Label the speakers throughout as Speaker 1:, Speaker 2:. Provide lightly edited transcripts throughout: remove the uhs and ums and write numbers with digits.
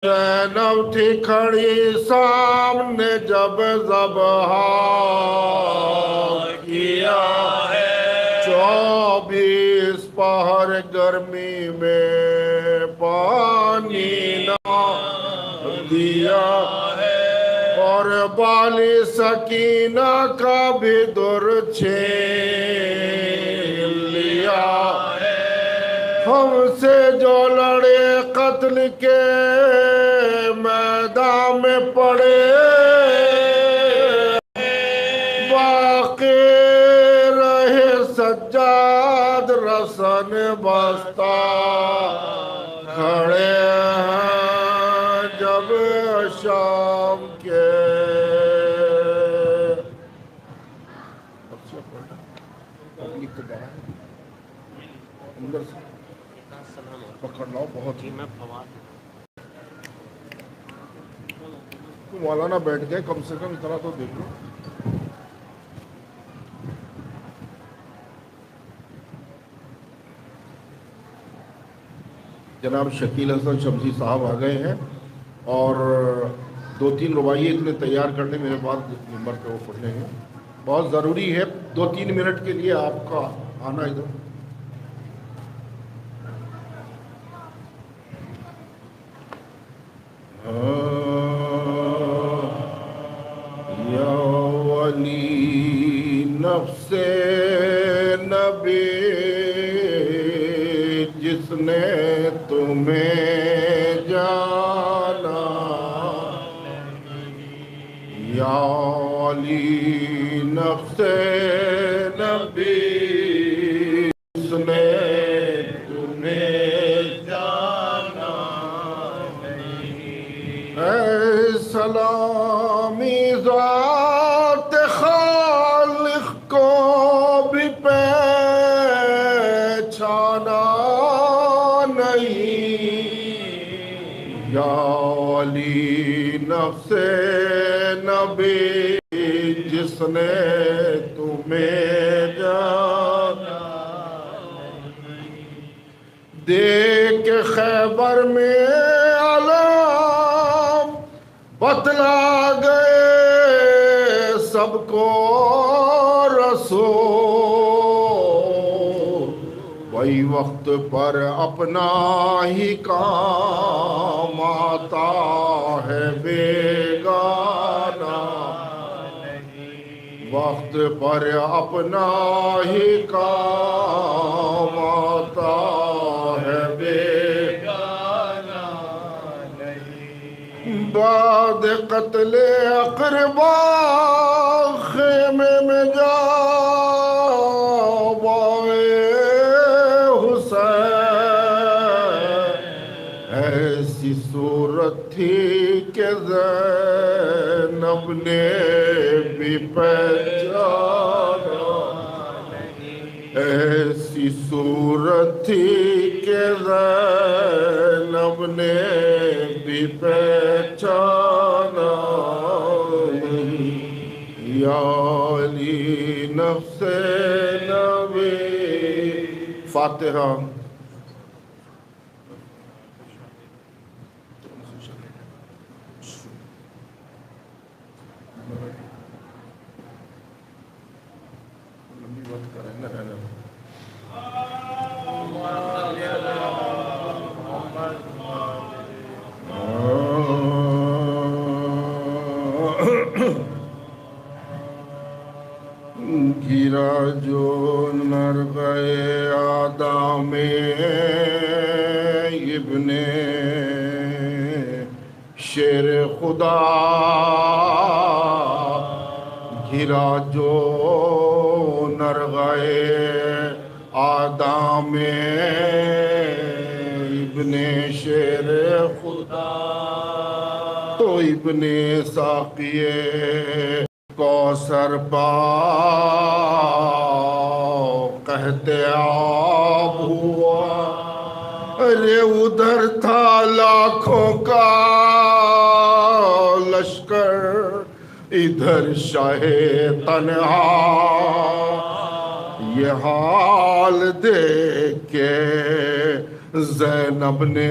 Speaker 1: زینب تھی کھڑی سامنے جب ذبح کیا ہے 24 پہر گرمی میں پانی نہ دیا ہے اور بالی سکینہ کا بھی در چھین لیا ہے ہم سے جو لڑے قتل کے میدان میں پڑے باقی رہے سجاد رسن بستہ کھڑے ہیں جب شام کے اندر سے پکڑ لاؤ بہت ہی مولانا بیٹھ گئے کم سے کم اتنا تو دیکھ لو جناب شکیل حسن شمسی صاحب آ گئے ہیں اور 2-3 رباعیے اتنے تیار کرنے میرے بعد نمبر پہ وہ پڑھنے ہیں بہت ضروری ہے 2-3 منٹ کے لیے آپ کا آنا ادھر یا ولی نفس نبی جس نے تمہیں جانا یا ولی نفس نبی جس نے سلامی ذات خالق کو بھی پہچانا نہیں یا ولی نفس نبی جس نے تمہیں جانا دیکھ خیبر میں بتلا گئے سب کو رسول وہی وقت پر اپنا ہی کام آتا ہے بیگانہ وقت پر اپنا ہی کام آتا ہے بیگانہ بعد قتل اقربا خیمے میں جا بائے حسین ایسی صورت تھی کہ زینب نے بھی پہچانا ایسی صورت تھی کہ زینب نے بھی پہچانا یا علی نفس نبی فاتحہ گرا جو نرغے آدم ابن شیر خدا گرا جو نرغے آدم ابن شیر خدا تو ابن ساقیے کوثر پا کہتے آب ہوا ارے ادھر تھا لاکھوں کا لشکر ادھر شاہ تنہا یہ حال دیکھ کے زینب نے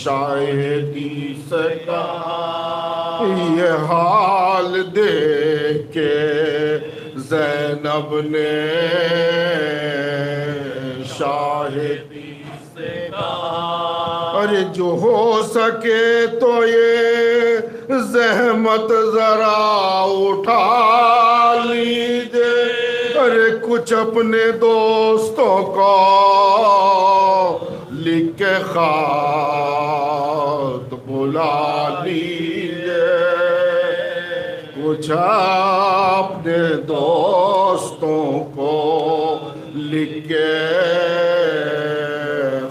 Speaker 1: شاہدی سے کہا یہ حال دیکھ کے زینب نے شاہدی سے کہا ارے جو ہو سکے تو یہ زحمت ذرا اٹھا لیجئے ارے کچھ اپنے دوستوں کو لکھ کے خط بلا لیجئے کچھ اپنے دوستوں کو لکھ کے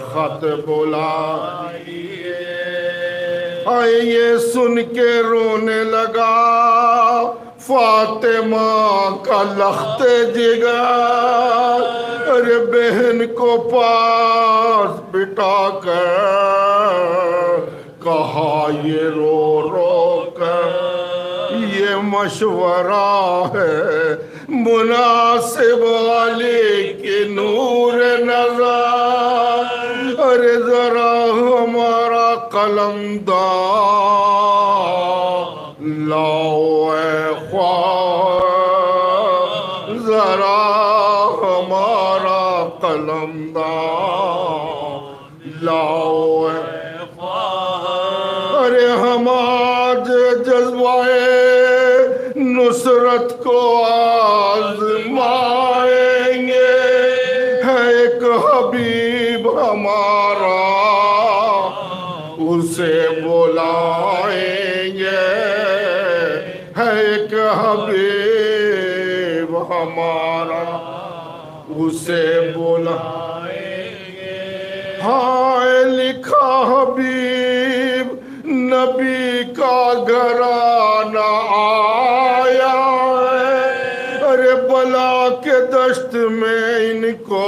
Speaker 1: خط بلا یہ سن کے رونے لگا فاطمہ کا لخت جگر ارے بہن کو پاس بٹھا کر کہا یہ رو رو کر یہ مشورہ ہے مناسب علی کی نور نظر ارے ذرا ہمارا قلم دار لاؤ اے خواہ ذرا ہمارا قلم دار لاؤ اے خواہ ارے ہم آج جذبۂ نصرت کو آزمائیں گے ہے ایک حبیب ہمارا اسے بلائیں گے ہے ایک حبیب ہمارا اسے بلائیں گے ہائے لکھا حبیب نبی کا گھرانہ آیا ہے ارے بلا کے دشت میں ان کو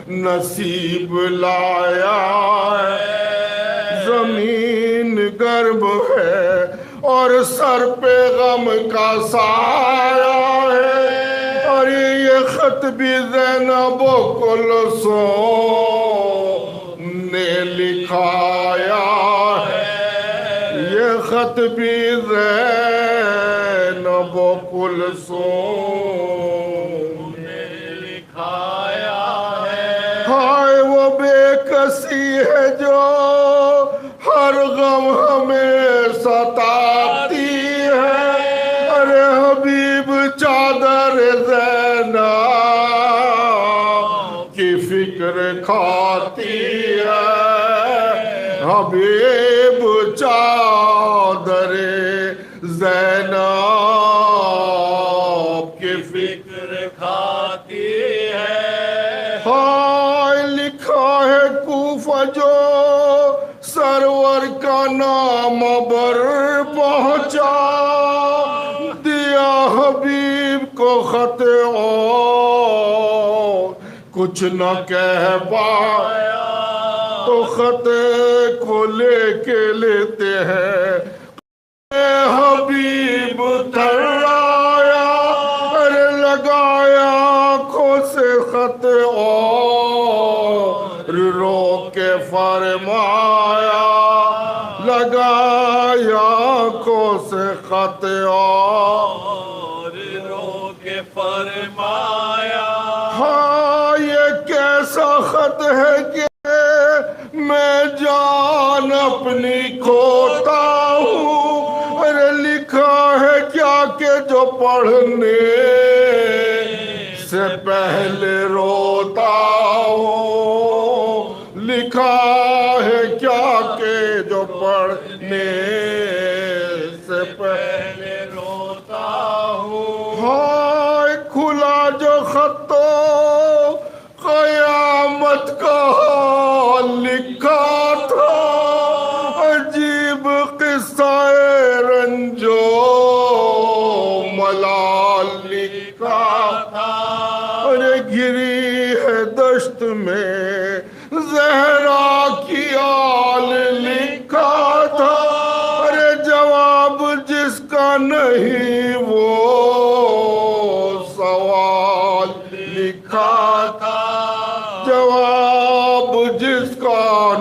Speaker 1: نصیب لایا ہے زمین گرم ہے اور سر پہ غم کا سایہ ہے اور یہ خط بھی زینب و کلثوم نے لکھایا ہے یہ خط بھی زینب و کلثوم نے لکھایا ہے ہائے وہ بے کسی ہے جو ہر غم ہمیں ستاتی ہے ارے حبیب چادر زینب کی فکر کھاتی ہے حبیب چادر زینب کی فکر کھاتی ہے ہائے لکھا ہے کوفہ جو سرور کا نام بر پہنچا دیا حبیب کو خط اور کچھ نہ کہہ پایا تو خط کو لے کے لیتے ہیں حبیب تھرایا ارے لگایا آنکھوں سے خط اور رو کے فرمایا لگایا آنکھوں سے خط اور رو کے فرمایا ہاں یہ کیسا خط ہے کہ میں جان اپنی کھوتا ہوں ارے لکھا ہے کیا کہ جو پڑھنے سے پہلے روتا ہوں لکھا ہے کیا کہ جو پڑھنے سے پہلے روتا ہوں ہائے کھلا جو خطو قیامت کا لکھا تھا عجیب قصہ رنجو ملال لکھا تھا ارے گری ہے دشت میں زہرا کی آل لکھا تھا ارے جواب جس کا نہیں وہ سوال لکھا تھا جواب جس کا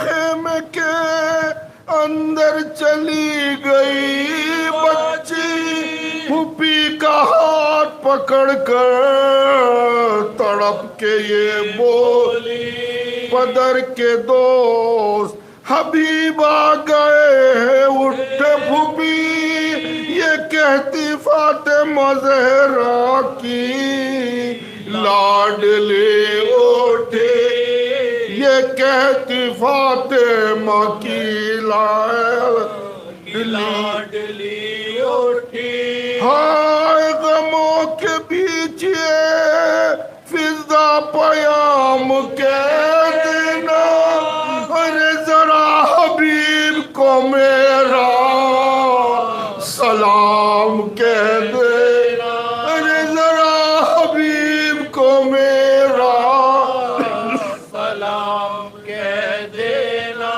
Speaker 1: خیمے کے اندر چلی گئی بچی، پھوپھی کا ہاتھ پکڑ کر تڑپ کے یہ بولی، پدر کے دوست حبیب آ گئے ہیں، اٹھے پھوپھی یہ کہتی فاطمہ زہرا کی لاڈلی اٹھے، یہ کہتی فاطمہ کی لاڈلی اٹھی، ہائے غموں کے بیچ فضا پیام کہہ دینا، ارے ذرا حبیب کو میرا سلام کہہ دینا، ارے ذرا حبیب کو میرا سلام کہہ دینا،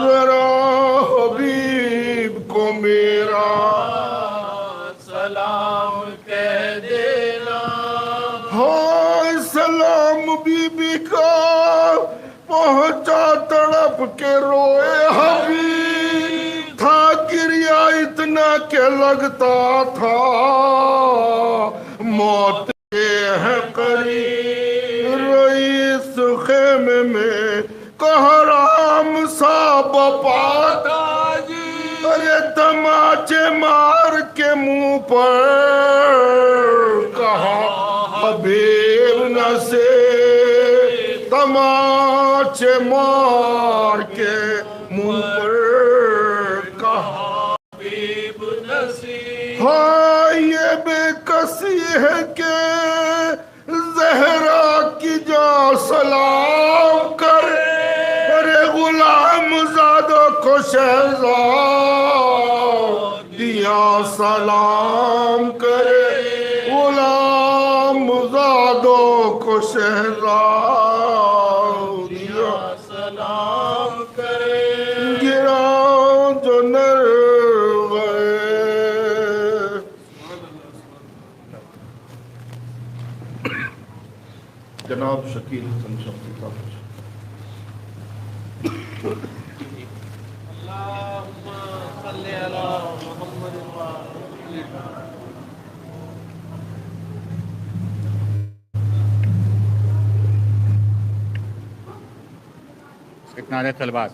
Speaker 1: ذرا حبیب کو میرا سلام کہہ دینا، ہائے سلام بی بی کا پہنچا تڑپ کے روئے حبیب، تھا گریا اتنا کہ لگتا تھا موت کے ہے قریب، رئیس خیمے میں قہرام سا بپا تھا جی، ارے تماچے مار کے منہ پر کہا حبیب نہ سے، تماچے مار کے منہ پر کہا حبیب نہ سے، ہاں یہ بے کسی ہے کہ زہرا کی جا سلام کرے، ارے غلام زادوں کو شہزادیاں سلام کرے، غلام زادوں کو شہزادیاں سلام کرے، گرا جو نر گئے۔ جناب شکیل حسن شفیع صاحب،
Speaker 2: اللہم صلی علی محمد
Speaker 3: نعرہ طلبات۔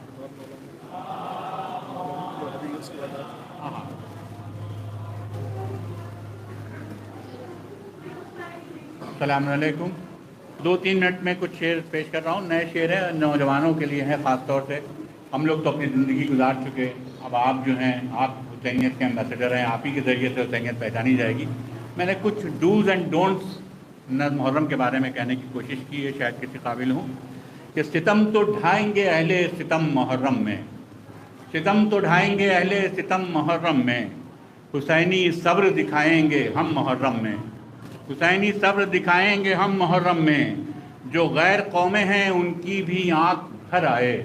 Speaker 3: السلام علیکم۔ 2-3 منٹ میں کچھ شعر پیش کر رہا ہوں، نئے شعر ہیں، نوجوانوں کے لیے ہیں خاص طور سے۔ ہم لوگ تو اپنی زندگی گزار چکے، اب آپ جو ہیں آپ حسینیت کے امبیسڈر ہیں، آپ ہی کے ذریعے سے حسینیت پہچانی جائے گی۔ میں نے کچھ ڈوز اینڈ ڈونٹس محرم کے بارے میں کہنے کی کوشش کی ہے، شاید کسی قابل ہوں، کہ ستم تو ڈھائیں گے اہل ستم محرم میں، ستم تو ڈھائیں گے اہل ستم محرم میں، حسینی صبر دکھائیں گے ہم محرم میں، حسینی صبر دکھائیں گے ہم محرم میں، جو غیر قومیں ہیں ان کی بھی آنکھ بھر آئے،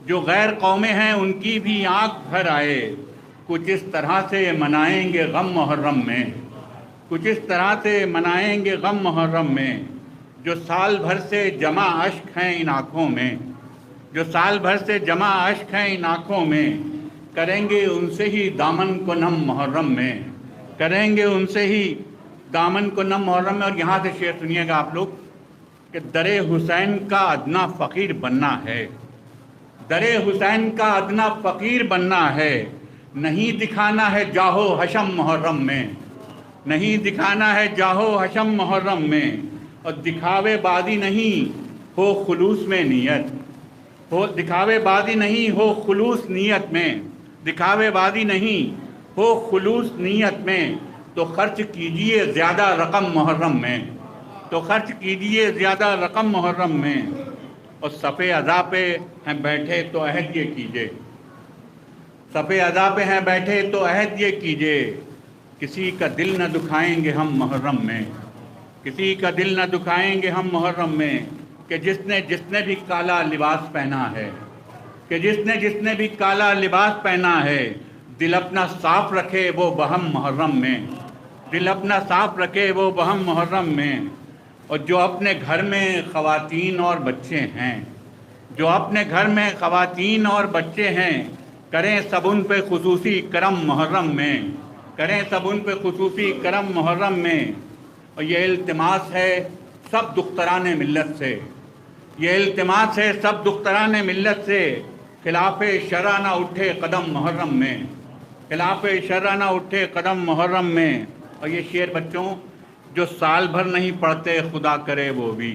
Speaker 3: جو غیر قومیں ہیں ان کی بھی آنکھ بھر آئے، کچھ اس طرح سے منائیں گے غم محرم میں، کچھ اس طرح سے منائیں گے غم محرم میں، جو سال بھر سے جمع اشک ہیں ان آنکھوں میں، جو سال بھر سے جمع اشک ہیں ان آنکھوں میں، کریں گے ان سے ہی دامن کو نم محرم میں، کریں گے ان سے ہی دامن کو نم محرم میں۔ اور یہاں سے شعر سنیے گا آپ لوگ کہ در حسین کا ادنا فقیر بننا ہے، در حسین کا ادنا فقیر بننا ہے، نہیں دکھانا ہے جاہو حشم محرم میں، نہیں دکھانا ہے جاہو حشم محرم میں، اور دکھاوے بازی نہیں ہو خلوص میں نیت، ہو دکھاوے بازی نہیں ہو خلوص نیت میں، دکھاوے بازی نہیں ہو خلوص نیت میں، تو خرچ کیجئے زیادہ رقم محرم میں، تو خرچ کیجئے زیادہ رقم محرم میں، اور صفِ عزا پہ ہیں بیٹھے تو عہد یہ کیجئے، صفِ عزا پہ ہیں بیٹھے تو عہد یہ کیجئے، کسی کا دل نہ دکھائیں گے ہم محرم میں، کسی کا دل نہ دکھائیں گے ہم محرم میں، کہ جس نے بھی کالا لباس پہنا ہے، کہ جس نے بھی کالا لباس پہنا ہے، دل اپنا صاف رکھے وہ بہم محرم میں، دل اپنا صاف رکھے وہ بہم محرم میں، اور جو اپنے گھر میں خواتین اور بچے ہیں، جو اپنے گھر میں خواتین اور بچے ہیں کریں سب ان پہ خصوصی کرم محرم میں، کریں سب ان پہ خصوصی کرم محرم میں۔ اور یہ التماس ہے سب دختران ملت سے، یہ التماس ہے سب دختران ملت سے، خلاف شرع نہ اٹھے قدم محرم میں، خلاف شرع نہ اٹھے قدم محرم میں۔ اور یہ شعر بچوں جو سال بھر نہیں پڑھتے خدا کرے وہ بھی،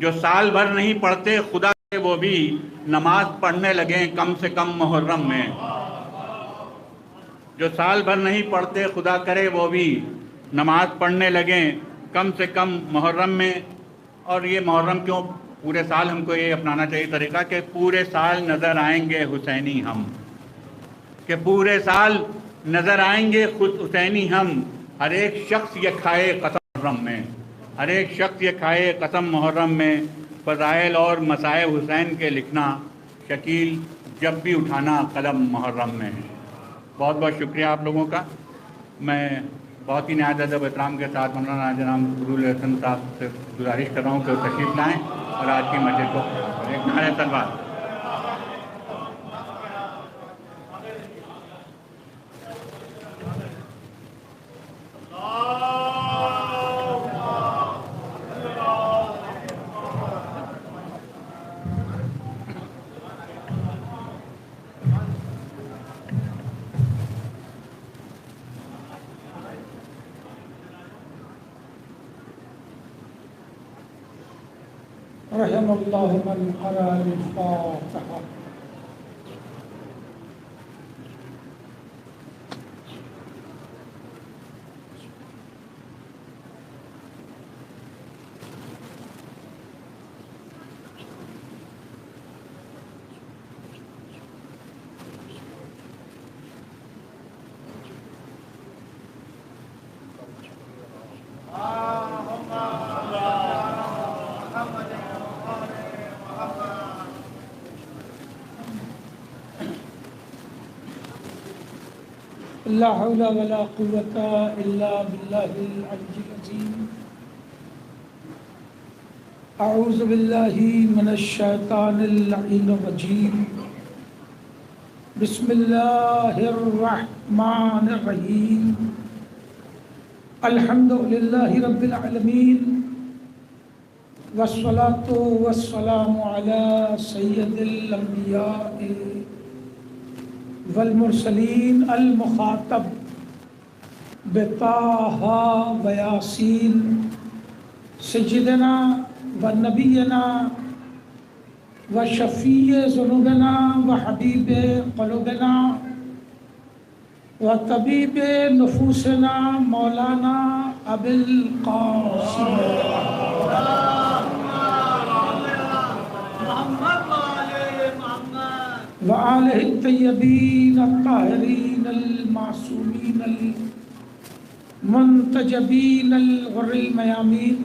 Speaker 3: جو سال بھر نہیں پڑھتے خدا کرے وہ بھی نماز پڑھنے لگیں کم سے کم محرم میں، جو سال بھر نہیں پڑھتے خدا کرے وہ بھی نماز پڑھنے لگیں کم سے کم محرم میں۔ اور یہ محرم کیوں پورے سال ہم کو یہ اپنانا چاہیے طریقہ کہ پورے سال نظر آئیں گے حسینی ہم، کہ پورے سال نظر آئیں گے خود حسینی ہم، ہر ایک شخص یہ کھائے قسم محرم میں، ہر ایک شخص یہ کھائے قسم محرم میں۔ فضائل اور مصائب حسین کے لکھنا شکیل جب بھی اٹھانا قلم محرم میں۔ بہت بہت شکریہ آپ لوگوں کا۔ میں بہت ہی نہایت ادب احترام کے ساتھ مولانا جناب فضول الحسن صاحب سے گزارش کر رہا ہوں کہ وہ تشریف لائیں اور آج کی مجلس کو ایک نعرہ تلوار۔
Speaker 4: رحم اللہ من قرأ الفاتحہ۔ لا حول ولا قوة إلا بالله العلي العظيم۔ أعوذ بالله من الشيطان اللعين الرجيم۔ بسم الله الرحمن الرحيم۔ الحمد لله رب العالمين، والصلاة والسلام على سيد الأنبياء والمرسلین المخاطب بطٰ و یاسین سیدنا و نبینا و شفیع ذنوبنا و حبیب قلوبنا و طبیب نفوسنا مولانا ابی القاسم وآلہ الطیبین الطاہرین المعصومین المنتجبین الغر المیامین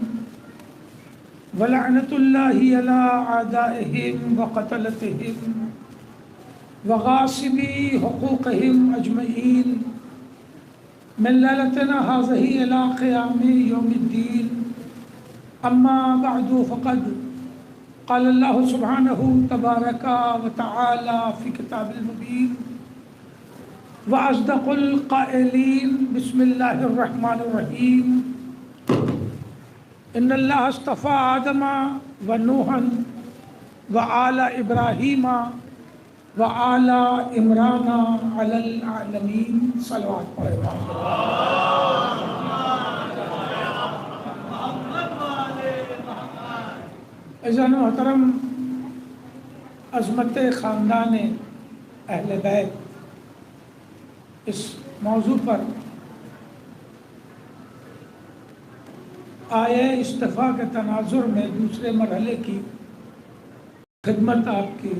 Speaker 4: ولعنۃ اللہ علی اعدائہم وقتلتہم وغاصبی حقوقہم اجمعین من لیلتنا ھذہ الی قیام یوم الدین۔ اما بعد فقد قال اللہ سبحانہ تبارک و تعالی فی کتاب المبین واصدق القائلین بسم اللہ الرحمن الرحیم۔ ان اللہ اصطفى آدم و نوحا و آل ابراہیم و آل عمران علی العالمین۔ صلوات پڑھیں۔ عزیزان محترم، عظمت خاندان اہل بیت اس موضوع پر آیہ اصطفیٰ کے تناظر میں دوسرے مرحلے کی خدمت آپ کی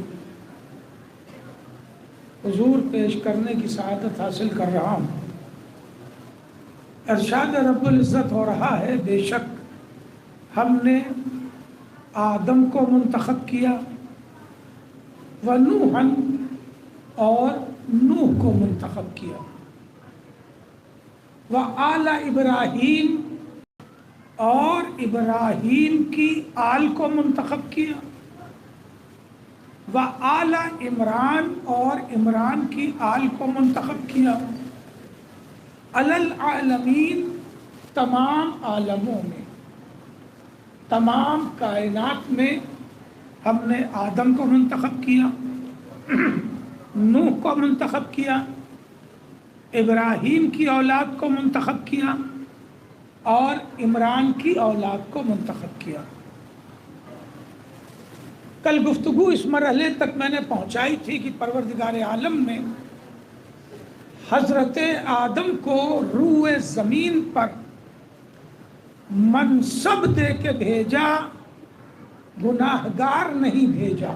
Speaker 4: حضور پیش کرنے کی سعادت حاصل کر رہا ہوں۔ ارشاد رب العزت ہو رہا ہے، بے شک ہم نے آدم کو منتخب کیا، ونوحًا اور نوح کو منتخب کیا، وآل ابراہیم اور ابراہیم کی آل کو منتخب کیا، و آل عمران اور عمران کی آل کو منتخب کیا، العالمین تمام عالموں میں، تمام کائنات میں ہم نے آدم کو منتخب کیا، نوح کو منتخب کیا، ابراہیم کی اولاد کو منتخب کیا اور عمران کی اولاد کو منتخب کیا۔ کل گفتگو اس مرحلے تک میں نے پہنچائی تھی کہ پروردگار عالم نے حضرت آدم کو روئے زمین پر منصب دے کے بھیجا، گناہگار نہیں بھیجا۔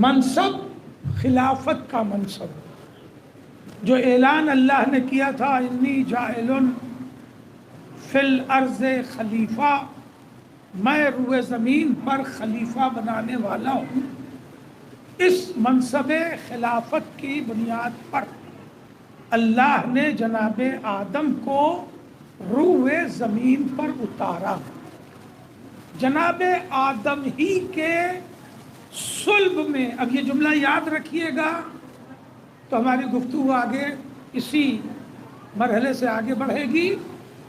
Speaker 4: منصب خلافت کا منصب، جو اعلان اللہ نے کیا تھا، انی جاعل فی الارض خلیفہ، میں روئے زمین پر خلیفہ بنانے والا ہوں۔ اس منصب خلافت کی بنیاد پر اللہ نے جناب آدم کو روئے زمین پر اتارا۔ جناب آدم ہی کے صلب میں، اب یہ جملہ یاد رکھیے گا تو ہماری گفتگو آگے اسی مرحلے سے آگے بڑھے گی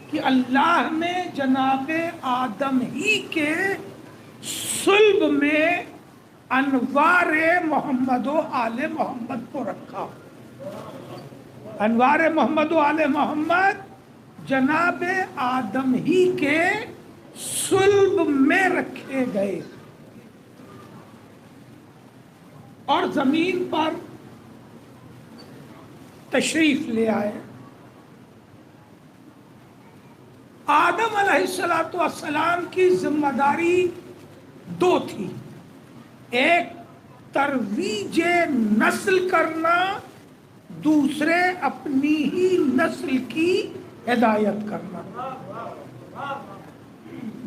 Speaker 4: کہ اللہ نے جناب آدم ہی کے صلب میں انوار محمد و آل محمد کو رکھا۔ انوار محمد و آل محمد جناب آدم ہی کے صلب میں رکھے گئے اور زمین پر تشریف لے آئے۔ آدم علیہ السلام کی ذمہ داری دو تھی، ایک ترویج نسل کرنا، دوسرے اپنی ہی نسل کی ہدایت کرنا۔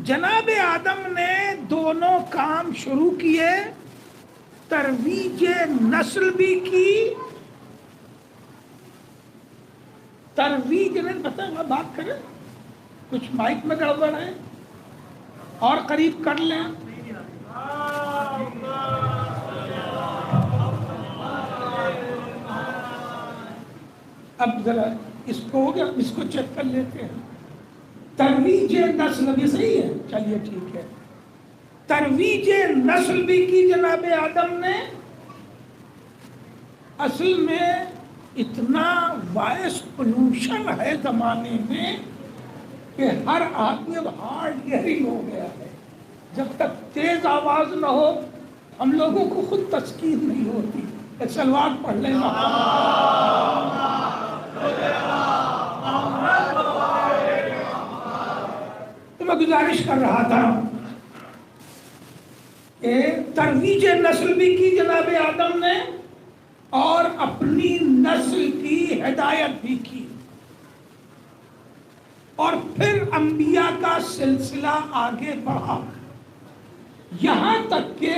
Speaker 4: جناب آدم نے دونوں کام شروع کیے، ترویج نسل بھی کی، ترویج نے بتائیں گا، بات کریں، کچھ مائک میں گڑبڑ ہے اور قریب کر لیں۔ اب ذرا اس کو ہو گیا، اس کو چیک کر لیتے ہیں۔ ترویج نسل بھی صحیح ہے، چلیے ٹھیک ہے۔ ترویج نسل بھی کی جناب آدم نے۔ اصل میں اتنا وائس پولوشن ہے زمانے میں کہ ہر آدمی اب ہارڈ ہیئرنگ ہو گیا ہے۔ جب تک تیز آواز نہ ہو ہم لوگوں کو خود تسکین نہیں ہوتی۔ ایک سلوات پڑھ لیں گا۔ تو میں گزارش کر رہا تھا کہ ترویج نسل بھی کی جناب آدم نے اور اپنی نسل کی ہدایت بھی کی، اور پھر انبیاء کا سلسلہ آگے بڑھا یہاں تک کہ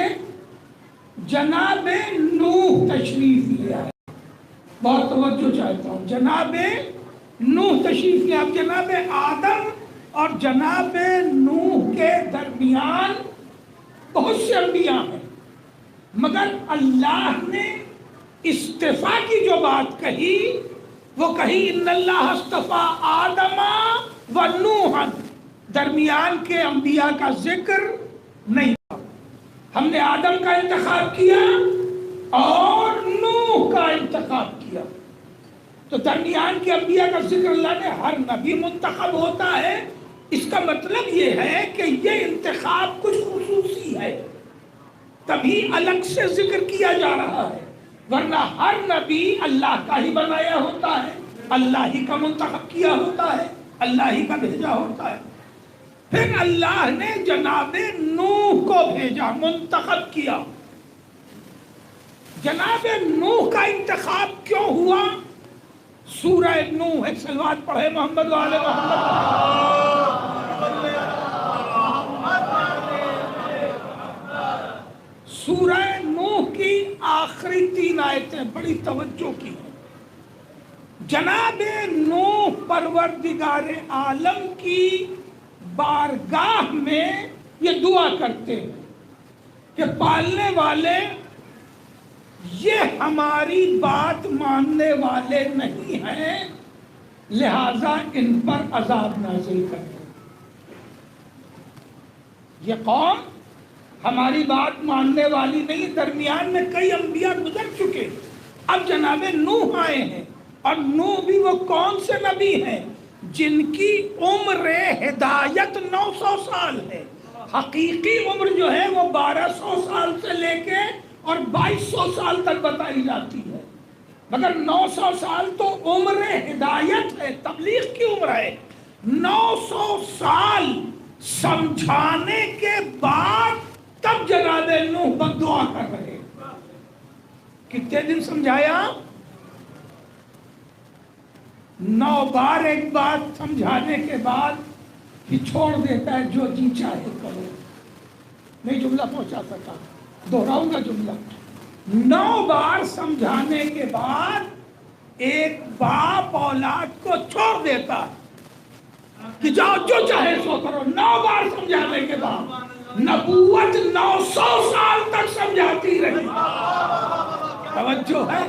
Speaker 4: جناب نوح تشریف لے آئے۔ بہت توجہ چاہتا ہوں، جناب نوح تشریف لے آئے۔ جناب آدم اور جناب نوح کے درمیان بہت سے انبیاء ہیں، مگر اللہ نے اصطفاء کی جو بات کہی وہ کہی ان اللہ اصطفیٰ آدم و نوحا، درمیان کے انبیاء کا ذکر نہیں تھا۔ ہم نے آدم کا انتخاب کیا اور نوح کا انتخاب کیا، تو درمیان کے انبیاء کا ذکر اللہ نے، ہر نبی منتخب ہوتا ہے، اس کا مطلب یہ ہے کہ یہ انتخاب کچھ خصوصی ہے، تبھی الگ سے ذکر کیا جا رہا ہے، ورنہ ہر نبی اللہ کا ہی بنایا ہوتا ہے، اللہ ہی کا منتخب کیا ہوتا ہے، اللہ ہی کا بھیجا ہوتا ہے۔ پھر اللہ نے جناب نوح کو بھیجا، منتخب کیا۔ جناب نوح کا انتخاب کیوں ہوا؟ سورہ نوح، ایک صلوات پڑھے محمد و آل محمد۔ سورہ نوح کی آخری 3 آیتیں بڑی توجہ کی ہیں۔ جناب نوح پروردگار عالم کی بارگاہ میں یہ دعا کرتے ہیں کہ کہ پالنے والے یہ ہماری بات ماننے والے نہیں ہیں، لہذا ان پر عذاب نازل کر دو۔ یہ قوم ہماری بات ماننے والی نہیں، درمیان میں کئی انبیاء گزر چکے، اب جناب نوح آئے ہیں، اور نوح بھی وہ کون سے نبی ہیں جن کی عمر ہدایت 900 سال ہے، حقیقی عمر جو ہے وہ 1200 سال سے لے کے اور 2200 سال تک بتائی جاتی ہے، مگر 900 سال تو عمر ہدایت ہے، تبلیغ کی عمر ہے۔ 900 سال سمجھانے کے بعد تب جناب نوح بد دعا کر رہے۔ کتنے دن سمجھایا؟ 9 بار ایک بات سمجھانے کے بعد کہ چھوڑ دیتا ہے، جو جی چاہے کرو۔ نہیں جملہ پہنچا سکا، دہراؤں گا جملہ۔ 9 بار سمجھانے کے بعد ایک باپ اولاد کو چھوڑ دیتا کہ جاؤ جو چاہے سو کرو۔ 9 بار سمجھانے کے بعد نبوت 900 سال تک سمجھاتی رہی، توجہ ہے۔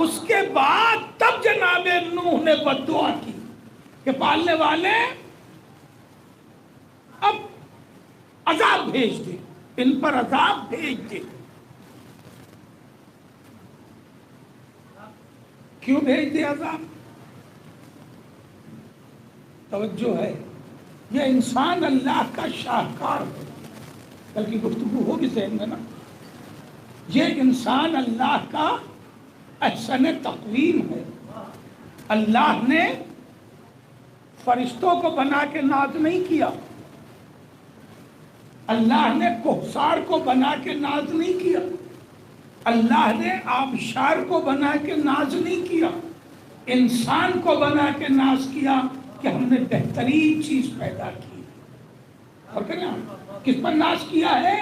Speaker 4: اس کے بعد تب جناب نوح نے بد دعا کی کہ پالنے والے اب عذاب بھیج دے، ان پر عذاب بھیج دے۔ کیوں بھیج دے عذاب؟ توجہ ہے، یہ انسان اللہ کا شاہکار ہے، کل کی گفتگو ہوگی ذہن میں نا۔ یہ انسان اللہ کا احسن تقویم ہے۔ اللہ نے فرشتوں کو بنا کے ناز نہیں کیا، اللہ نے کوہسار کو بنا کے ناز نہیں کیا، اللہ نے آبشار کو بنا کے ناز نہیں کیا، انسان کو بنا کے ناز کیا کہ ہم نے بہترین چیز پیدا کی۔ اور کہنا کس پر ناز کیا ہے؟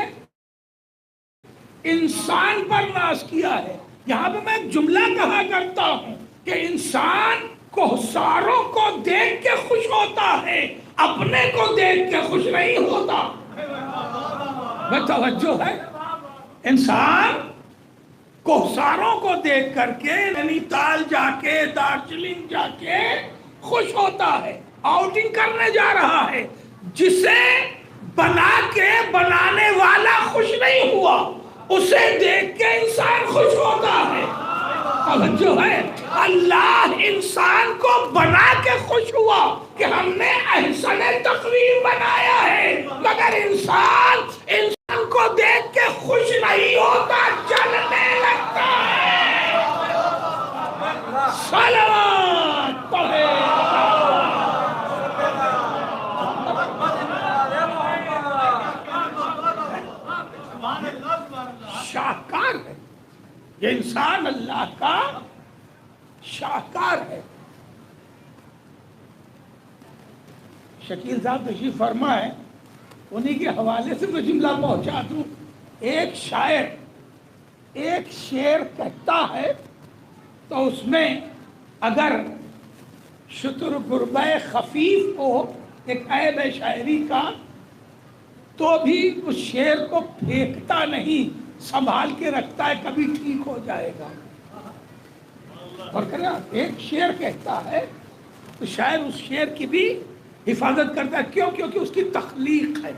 Speaker 4: انسان پر ناز کیا ہے۔ یہاں پہ میں ایک جملہ کہا کرتا ہوں کہ انسان کوہساروں کو دیکھ کے خوش ہوتا ہے، اپنے کو دیکھ کے خوش نہیں ہوتا۔ میں توجہ ہے، انسان کوہساروں کو دیکھ کر کے نینی تال جا کے دارجلنگ جا کے خوش ہوتا ہے، آؤٹنگ کرنے جا رہا ہے۔ جسے بنا کے بنانے والا خوش نہیں ہوا، اسے دیکھ کے انسان خوش ہوتا ہے۔ توجہ ہے، اللہ انسان کو بنا کے خوش ہوا کہ ہم نے احسن تقویم بنایا ہے، مگر انسان کو دیکھ کے خوش نہیں ہوتا، جلنے لگتا ہے۔ صلوات پڑھے۔ شاہکار ہے یہ انسان، اللہ کا شاہکار ہے۔ شکیل صاحب تشریف فرما ہے، انہی کے حوالے سے میں جملہ پہنچا دوں۔ ایک شاعر ایک شعر کہتا ہے تو اس میں اگر شتر گربہ خفیف ہو، ایک عیب ہے شاعری کا، تو بھی اس شعر کو پھینکتا نہیں، سنبھال کے رکھتا ہے، کبھی ٹھیک ہو جائے گا۔ اور کہنا ایک شعر کہتا ہے تو شاعر اس شعر کی بھی حفاظت کرتا ہے۔ کیوں؟ کیونکہ اس کی تخلیق ہے۔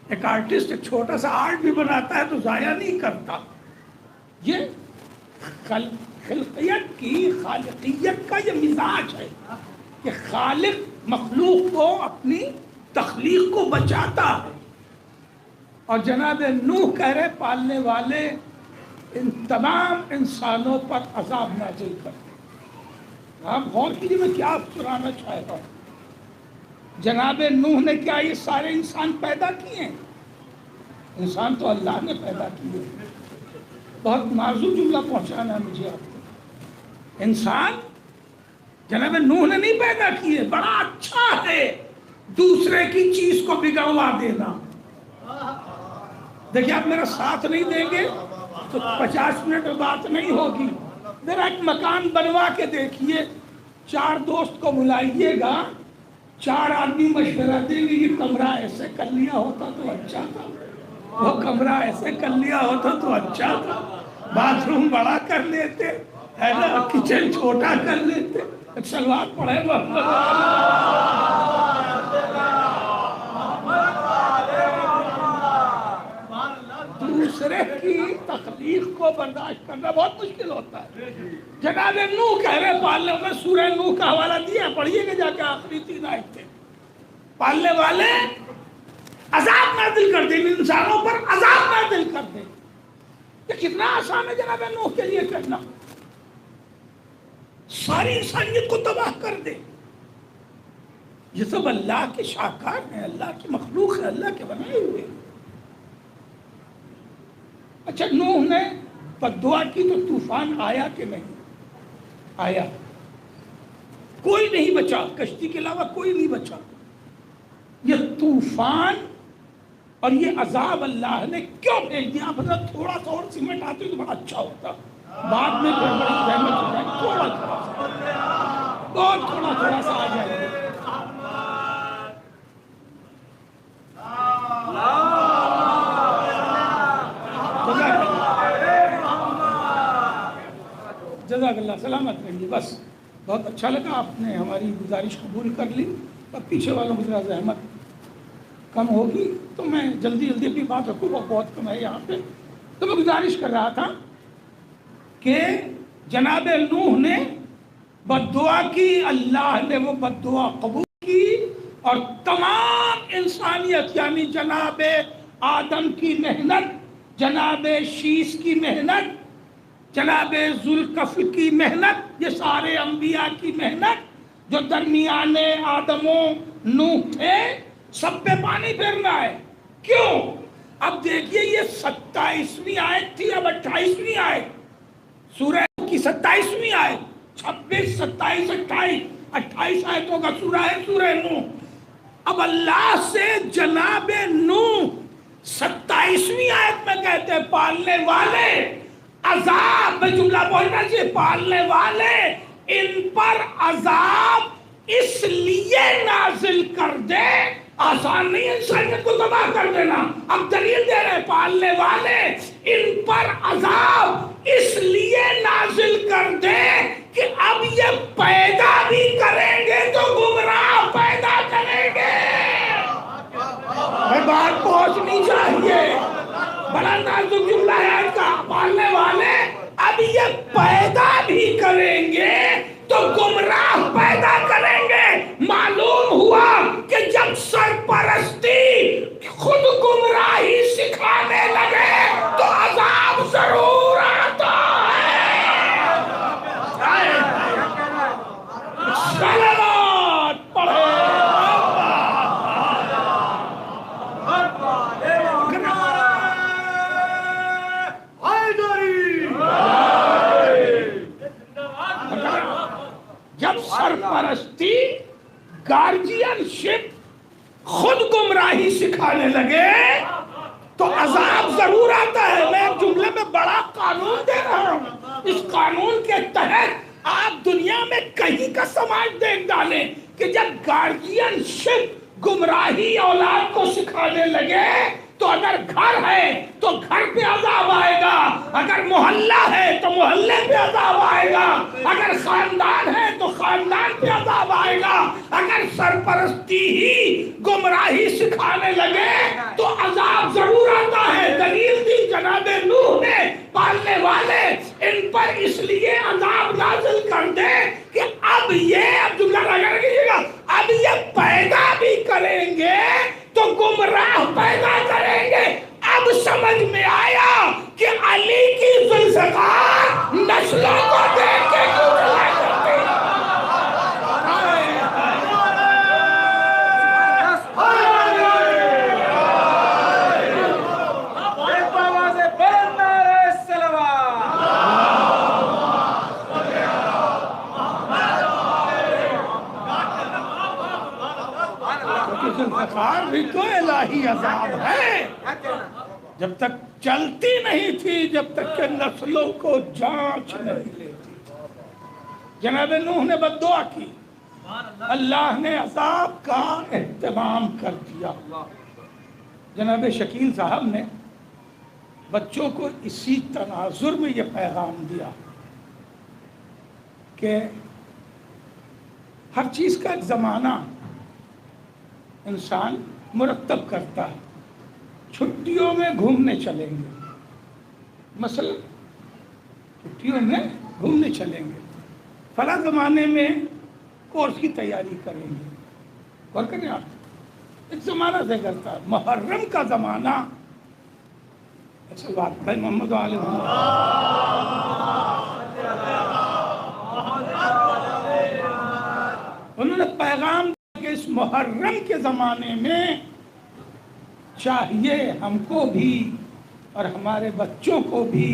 Speaker 4: ایک آرٹسٹ ایک چھوٹا سا آرٹ بھی بناتا ہے تو ضائع نہیں کرتا۔ یہ خلقیت کی، خالقیت کا یہ مزاج ہے کہ خالق مخلوق کو، اپنی تخلیق کو بچاتا ہے۔ اور جناب نوح کہہ رہے پالنے والے ان تمام انسانوں پر عذاب نازل کرتے۔ آپ غور کیجیے میں کیا سنانا چاہتا ہوں۔ جناب نوح نے کیا یہ سارے انسان پیدا کیے ہیں؟ انسان تو اللہ نے پیدا کیے۔ بہت نازک جملہ پہنچانا ہے مجھے آپ کو۔ انسان جناب نوح نے نہیں پیدا کیے۔ بڑا اچھا ہے دوسرے کی چیز کو بگڑوا دینا۔ دیکھیے آپ میرا ساتھ نہیں دیں گے تو 50 منٹ میں بات نہیں ہوگی۔ میرا ایک مکان بنوا کے دیکھیے، 4 دوست کو بلائیے گا، 4 آدمی مشورہ دیں گے یہ کمرہ ایسے کر لیا ہوتا تو اچھا تھا، وہ کمرہ ایسے کر لیا ہوتا تو اچھا تھا، باتھ روم بڑا کر لیتے ہے نا، کچن چھوٹا کر لیتے. سلوات پڑھے محمد. دوسرے کی تخلیق کو برداشت کرنا بہت مشکل ہوتا ہے. جناب نوح کہہ رہے پالنے میں، سورہ نوح کا حوالہ دیا، پڑھیے گا جا کے آخری 3 آیتیں. پالنے والے عذاب نازل کر دیں، انسانوں پر عذاب نازل کر دیں. یہ کتنا آسان ہے جناب نوح کے لیے کرنا، ساری انسانیت کو تباہ کر دے. یہ سب اللہ کے شاہکار ہیں، اللہ کی مخلوق ہے، اللہ کے بنائے ہوئے. اچھا نوح نے بددعا کی تو طوفان آیا کہ نہیں آیا؟ کوئی نہیں بچا، کشتی کے علاوہ کوئی نہیں بچا. یہ طوفان اور یہ عذاب اللہ نے کیوں بھیج دیا؟ آپ تھوڑا سا اور سیمنٹ آتے تو بڑا اچھا ہوتا، بعد میں پھر بڑی رحمت ہو جائے. تھوڑا تھوڑا سا، بہت تھوڑا تھوڑا سا آ جائے. جزاک اللہ، سلامت رہیے. بس بہت اچھا لگا، آپ نے ہماری گزارش قبول کر لی. اب پیچھے والوں کو ذرا زحمت کم ہوگی تو میں جلدی جلدی اپنی بات رکھوں، وہ بہت کم ہے یہاں پہ. تو میں گزارش کر رہا تھا کہ جناب نوح نے بددعا کی، اللہ نے وہ بددعا قبول کی، اور تمام انسانیت یعنی جناب آدم کی محنت، جناب شیش کی محنت، جناب ذوالکفل کی محنت، یہ سارے انبیاء کی محنت جو درمیان آدم و نوح تھے، سب پہ پانی پھیرنا ہے. کیوں؟ اب دیکھیے یہ 27ویں آیت تھی، اب 28ویں آیت، سورہ کی 27ویں آیت، 26 27 28 آیتوں کا سورہ ہے سورہ نوح. اب اللہ سے جناب نوح 27ویں آیت میں کہتے ہیں پالنے والے عذاب، میں جملہ بولنا چاہیے، پالنے والے ان پر عذاب اس لیے نازل کر دے. آسان نہیں انسانیت کو تباہ کر دینا. اب دلیل دے رہے پالنے والے ان پر عذاب اس لیے نازل کر دے کہ اب یہ پیدا بھی کریں گے تو گمراہ پیدا کریں گے. بات پہنچنی چاہیے، بڑا نازک جملہ ہے کا. پالنے والے اب یہ پیدا بھی کریں گے تو گمراہ پیدا کریں گے. معلوم ہوا کہ جب سرپرستی خود گمراہی سکھانے لگے تو عذاب ضرور آتا ہے. صلوات پڑھے. جب سرپرستی گارجین شپ خود گمراہی سکھانے لگے تو عذاب ضرور آتا ہے. میں ایک جملے میں بڑا قانون دے رہا ہوں، اس قانون کے تحت آپ دنیا میں کہیں کا سماج دیکھ ڈالیں کہ جب گارجین شپ گمراہی اولاد کو سکھانے لگے تو اگر گھر ہے تو گھر پہ عذاب آئے گا، اگر محلہ ہے تو محلے پہ عذاب آئے گا، اگر خاندان ہے تو خاندان پہ عذاب آئے گا. اگر سرپرستی ہی گمراہی سکھانے لگے تو عذاب ضرور آتا ہے. دلیل دی جناب نوح نے پالنے والے ان پر اس لیے عذاب نازل کر دے کہ اب جملہ لگا رکھیے گا، اب یہ پیدا بھی کریں گے تو گمراہ پیدا کریں گے. اب سمجھ میں آیا کہ علی کی ذوالفقار نسلوں کو دیکھ کے کیوں چلا کرتے ہیں. ذوالفقار بھی تو الہی عذاب ہے. جب تک چلتی نہیں تھی، جب تک کہ نسلوں کو جانچ نہیں لیتی. جناب نوح نے بددعا کی، اللہ نے عذاب کا اہتمام کر دیا. جناب شکیل صاحب نے بچوں کو اسی تناظر میں یہ پیغام دیا کہ ہر چیز کا ایک زمانہ انسان مرتب کرتا ہے. چھٹیوں میں گھومنے چلیں گے، مثلا چھٹیوں میں گھومنے چلیں گے، فلاں زمانے میں کورس کی تیاری کریں گے. غور کریں آپ، ایک زمانہ سے کرتا ہے. محرم کا زمانہ، اچھا بات بھائی محمد علیہ انہوں نے پیغام دیا کہ اس محرم کے زمانے میں چاہیے ہم کو بھی اور ہمارے بچوں کو بھی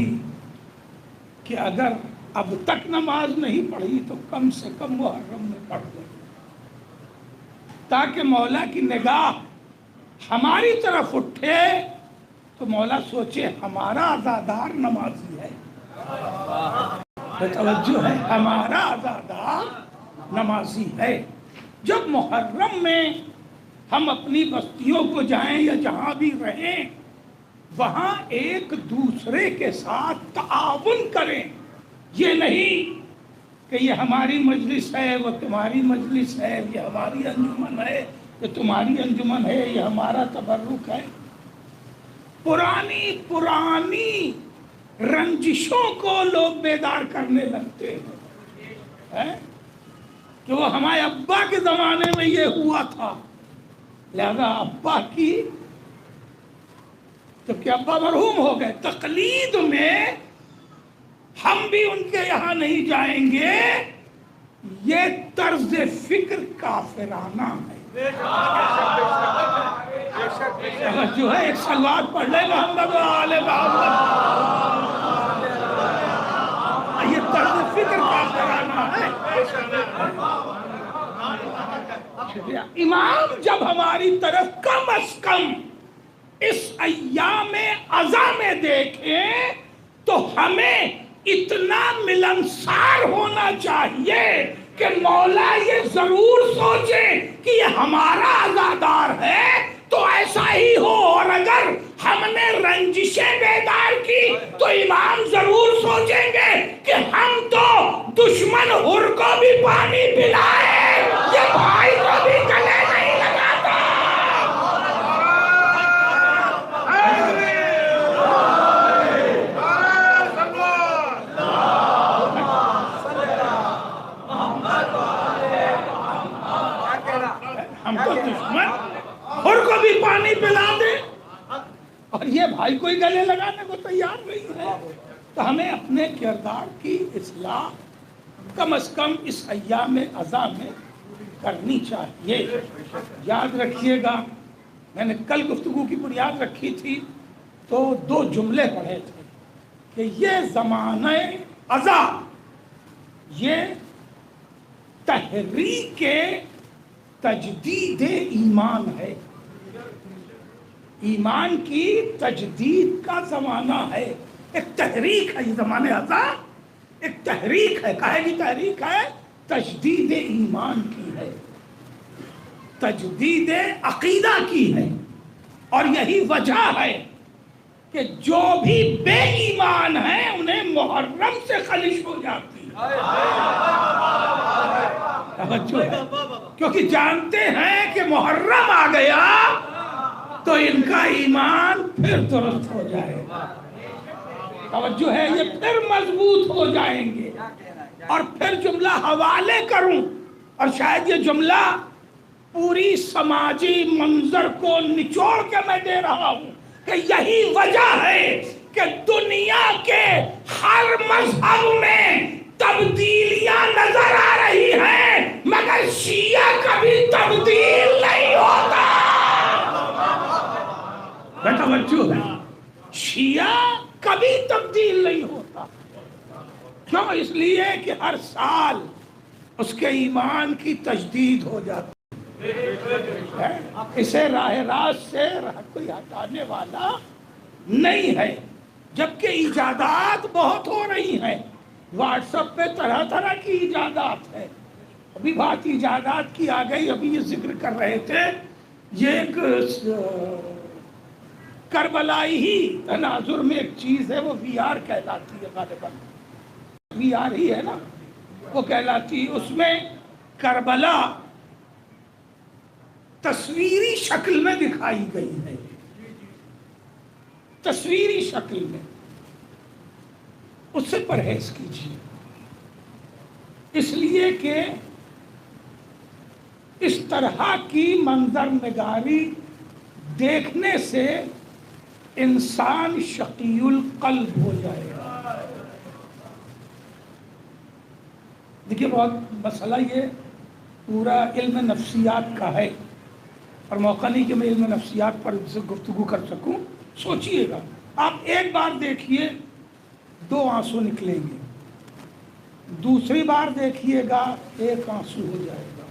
Speaker 4: کہ اگر اب تک نماز نہیں پڑھی تو کم سے کم محرم میں پڑھ لیں، تاکہ مولا کی نگاہ ہماری طرف اٹھے تو مولا سوچے ہمارا عزادار نمازی ہے. توجہ ہے، ہمارا عزادار نمازی ہے. جب محرم میں ہم اپنی بستیوں کو جائیں یا جہاں بھی رہیں، وہاں ایک دوسرے کے ساتھ تعاون کریں. یہ نہیں کہ یہ ہماری مجلس ہے، وہ تمہاری مجلس ہے، یہ ہماری انجمن ہے، یہ تمہاری انجمن ہے، یہ ہمارا تبرک ہے. پرانی رنجشوں کو لوگ بیدار کرنے لگتے ہیں کہ وہ ہمارے ابا کے زمانے میں یہ ہوا تھا، لہذا ابا کی جبکہ ابا مرحوم ہو گئے، تقلید میں ہم بھی ان کے یہاں نہیں جائیں گے. یہ طرز فکر کافرانہ ہے. جو ہے ایک سلوات پڑھ لے محمد آل محمد. یہ طرز فکر کافرانہ ہے. امام جب ہماری طرف کم از کم اس ایام عزا میں دیکھیں تو ہمیں اتنا ملنسار ہونا چاہیے کہ مولا یہ ضرور سوچے کہ یہ ہمارا عزادار ہے تو ایسا ہی ہو. اور اگر ہم نے رنجشیں بیدار کی تو امام ضرور سوچیں گے کہ ہم تو دشمن حر کو بھی پانی پلائے، یہ بھائی کو بھی گلے نہیں لگاتا. ہم تو دشمن حر کو بھی پانی پلا دیں اور یہ بھائی کوئی گلے لگانے کو تیار نہیں ہے. تو ہمیں اپنے کردار کی اصلاح کم از کم اس ایام عزا میں کرنی چاہیے. یاد رکھیے گا، میں نے کل گفتگو کی بنیاد رکھی تھی تو 2 جملے پڑھے تھے کہ یہ زمانہ عزا یہ تحریک تجدید ایمان ہے. ایمان کی تجدید کا زمانہ ہے. ایک تحریک ہے یہ زمانہ عزا، ایک تحریک ہے. کہے گی تحریک ہے؟ تجدید ایمان کی ہے، تجدید عقیدہ کی ہے. اور یہی وجہ ہے کہ جو بھی بے ایمان ہیں انہیں محرم سے خلش ہو جاتی ہے. توجہ ہے، کیونکہ جانتے ہیں کہ محرم آ گیا تو ان کا ایمان پھر درست ہو جائے گا. توجہ ہے، یہ پھر مضبوط ہو جائیں گے. اور پھر جملہ حوالے کروں، اور شاید یہ جملہ پوری سماجی منظر کو نچوڑ کے میں دے رہا ہوں کہ یہی وجہ ہے کہ دنیا کے ہر مذہب میں تبدیلیاں نظر آ رہی ہیں مگر شیعہ کبھی تبدیل نہیں ہوتا. توجہ ہے، شیعہ کبھی تبدیل نہیں ہوتا. کیوں؟ اس لیے کہ ہر سال اس کے ایمان کی تجدید ہو جاتی ہے. اسے راہ راست سے کوئی ہٹانے والا نہیں ہے. جبکہ ایجادات بہت ہو رہی ہیں، واٹس ایپ پہ طرح طرح کی ایجادات ہے. ابھی بات ایجادات کی آ گئی، ابھی یہ ذکر کر رہے تھے، یہ ایک کربلائی ہی تناظر میں ایک چیز ہے، وہ وی آر کہلاتی ہے، غالباً وی آر ہی ہے نا، وہ کہلاتی ہے۔ اس میں کربلا تصویری شکل میں دکھائی گئی ہے، تصویری شکل میں، اس سے پرہیز کیجیے، اس لیے کہ اس طرح کی منظر نگاری دیکھنے سے انسان شقی القلب ہو جائے گا۔ دیکھیے بہت مسئلہ یہ پورا علم نفسیات کا ہے، اور موقع نہیں کہ میں علم نفسیات پر گفتگو کر سکوں۔ سوچئے گا، آپ ایک بار دیکھیے 2 آنسو نکلیں گے، دوسری بار دیکھیے گا 1 آنسو ہو جائے گا،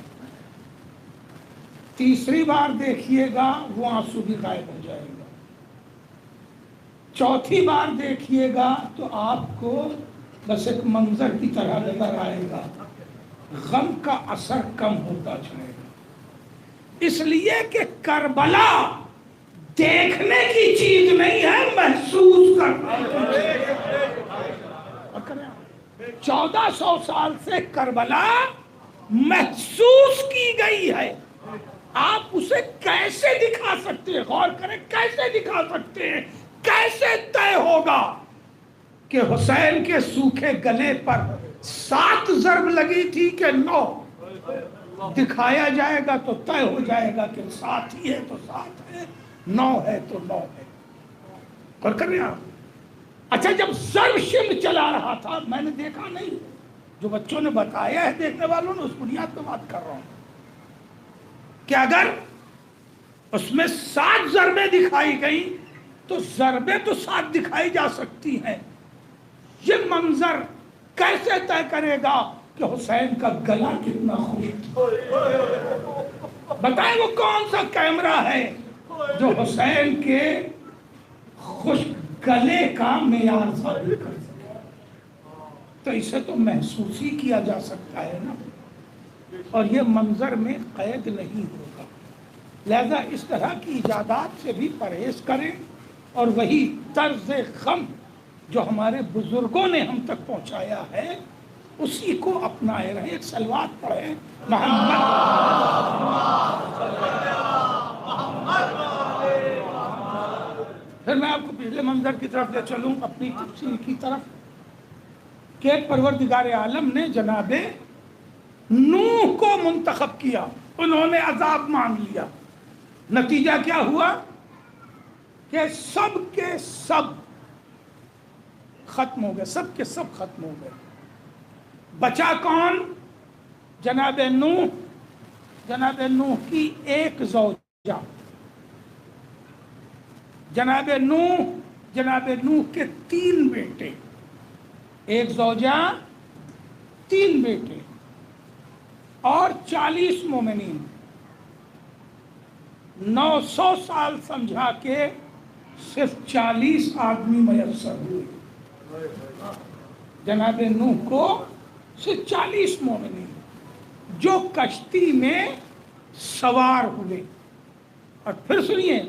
Speaker 4: تیسری بار دیکھیے گا وہ آنسو بھی غائب ہو جائے گا، چوتھی بار دیکھیے گا تو آپ کو بس ایک منظر کی طرح نظر آئے گا، غم کا اثر کم ہوتا جائے گا۔ اس لیے کہ کربلا دیکھنے کی چیز نہیں ہے، محسوس کرنا ہے۔ 1400 سال سے کربلا محسوس کی گئی ہے، آپ اسے کیسے دکھا سکتے ہیں؟ غور کریں، کیسے دکھا سکتے ہیں؟ کیسے طے ہوگا کہ حسین کے سوکھے گلے پر 7 ضرب لگی تھی کہ 9؟ دکھایا جائے گا تو طے ہو جائے گا کہ 7 ہی ہے تو 7 ہے، 9 ہے تو 9 ہے۔ غور کریں آپ۔ اچھا، جب ضرب شمع چلا رہا تھا، میں نے دیکھا نہیں، جو بچوں نے بتایا ہے دیکھنے والوں نے، اس بنیاد پہ بات کر رہا ہوں کہ اگر اس میں 7 ضربیں دکھائی گئی تو ضربیں تو 7 دکھائی جا سکتی ہیں، یہ منظر کیسے طے کرے گا کہ حسین کا گلا کتنا خشک تھا؟ بتائیں وہ کون سا کیمرہ ہے جو حسین کے خشک گلے کا معیار ثابت کر سکے؟ تو اسے تو محسوس ہی کیا جا سکتا ہے نا، اور یہ منظر میں قید نہیں ہوگا۔ لہذا اس طرح کی ایجادات سے بھی پرہیز کریں، اور وہی طرز غم جو ہمارے بزرگوں نے ہم تک پہنچایا ہے اسی کو اپنائے رہیں۔ ایک صلوات پڑھیں، محمد۔ پھر میں آپ کو پچھلے منظر کی طرف لے چلوں، اپنی تفصیل کی طرف، کہ پروردگار عالم نے جناب نوح کو منتخب کیا، انہوں نے عذاب مانگ لیا، نتیجہ کیا ہوا کہ سب کے سب ختم ہو گئے، سب کے سب ختم ہو گئے۔ بچا کون؟ جناب نوح، جناب نوح کی ایک زوجہ، جناب نوح کے 3 بیٹے، ایک زوجہ 3 بیٹے، اور 40 مومنین۔ 900 سال سمجھا کے صرف 40 آدمی میسر ہوئے، جناب نوح کو صرف 40 مومنین جو کشتی میں سوار ہوئے۔ اور پھر سنیے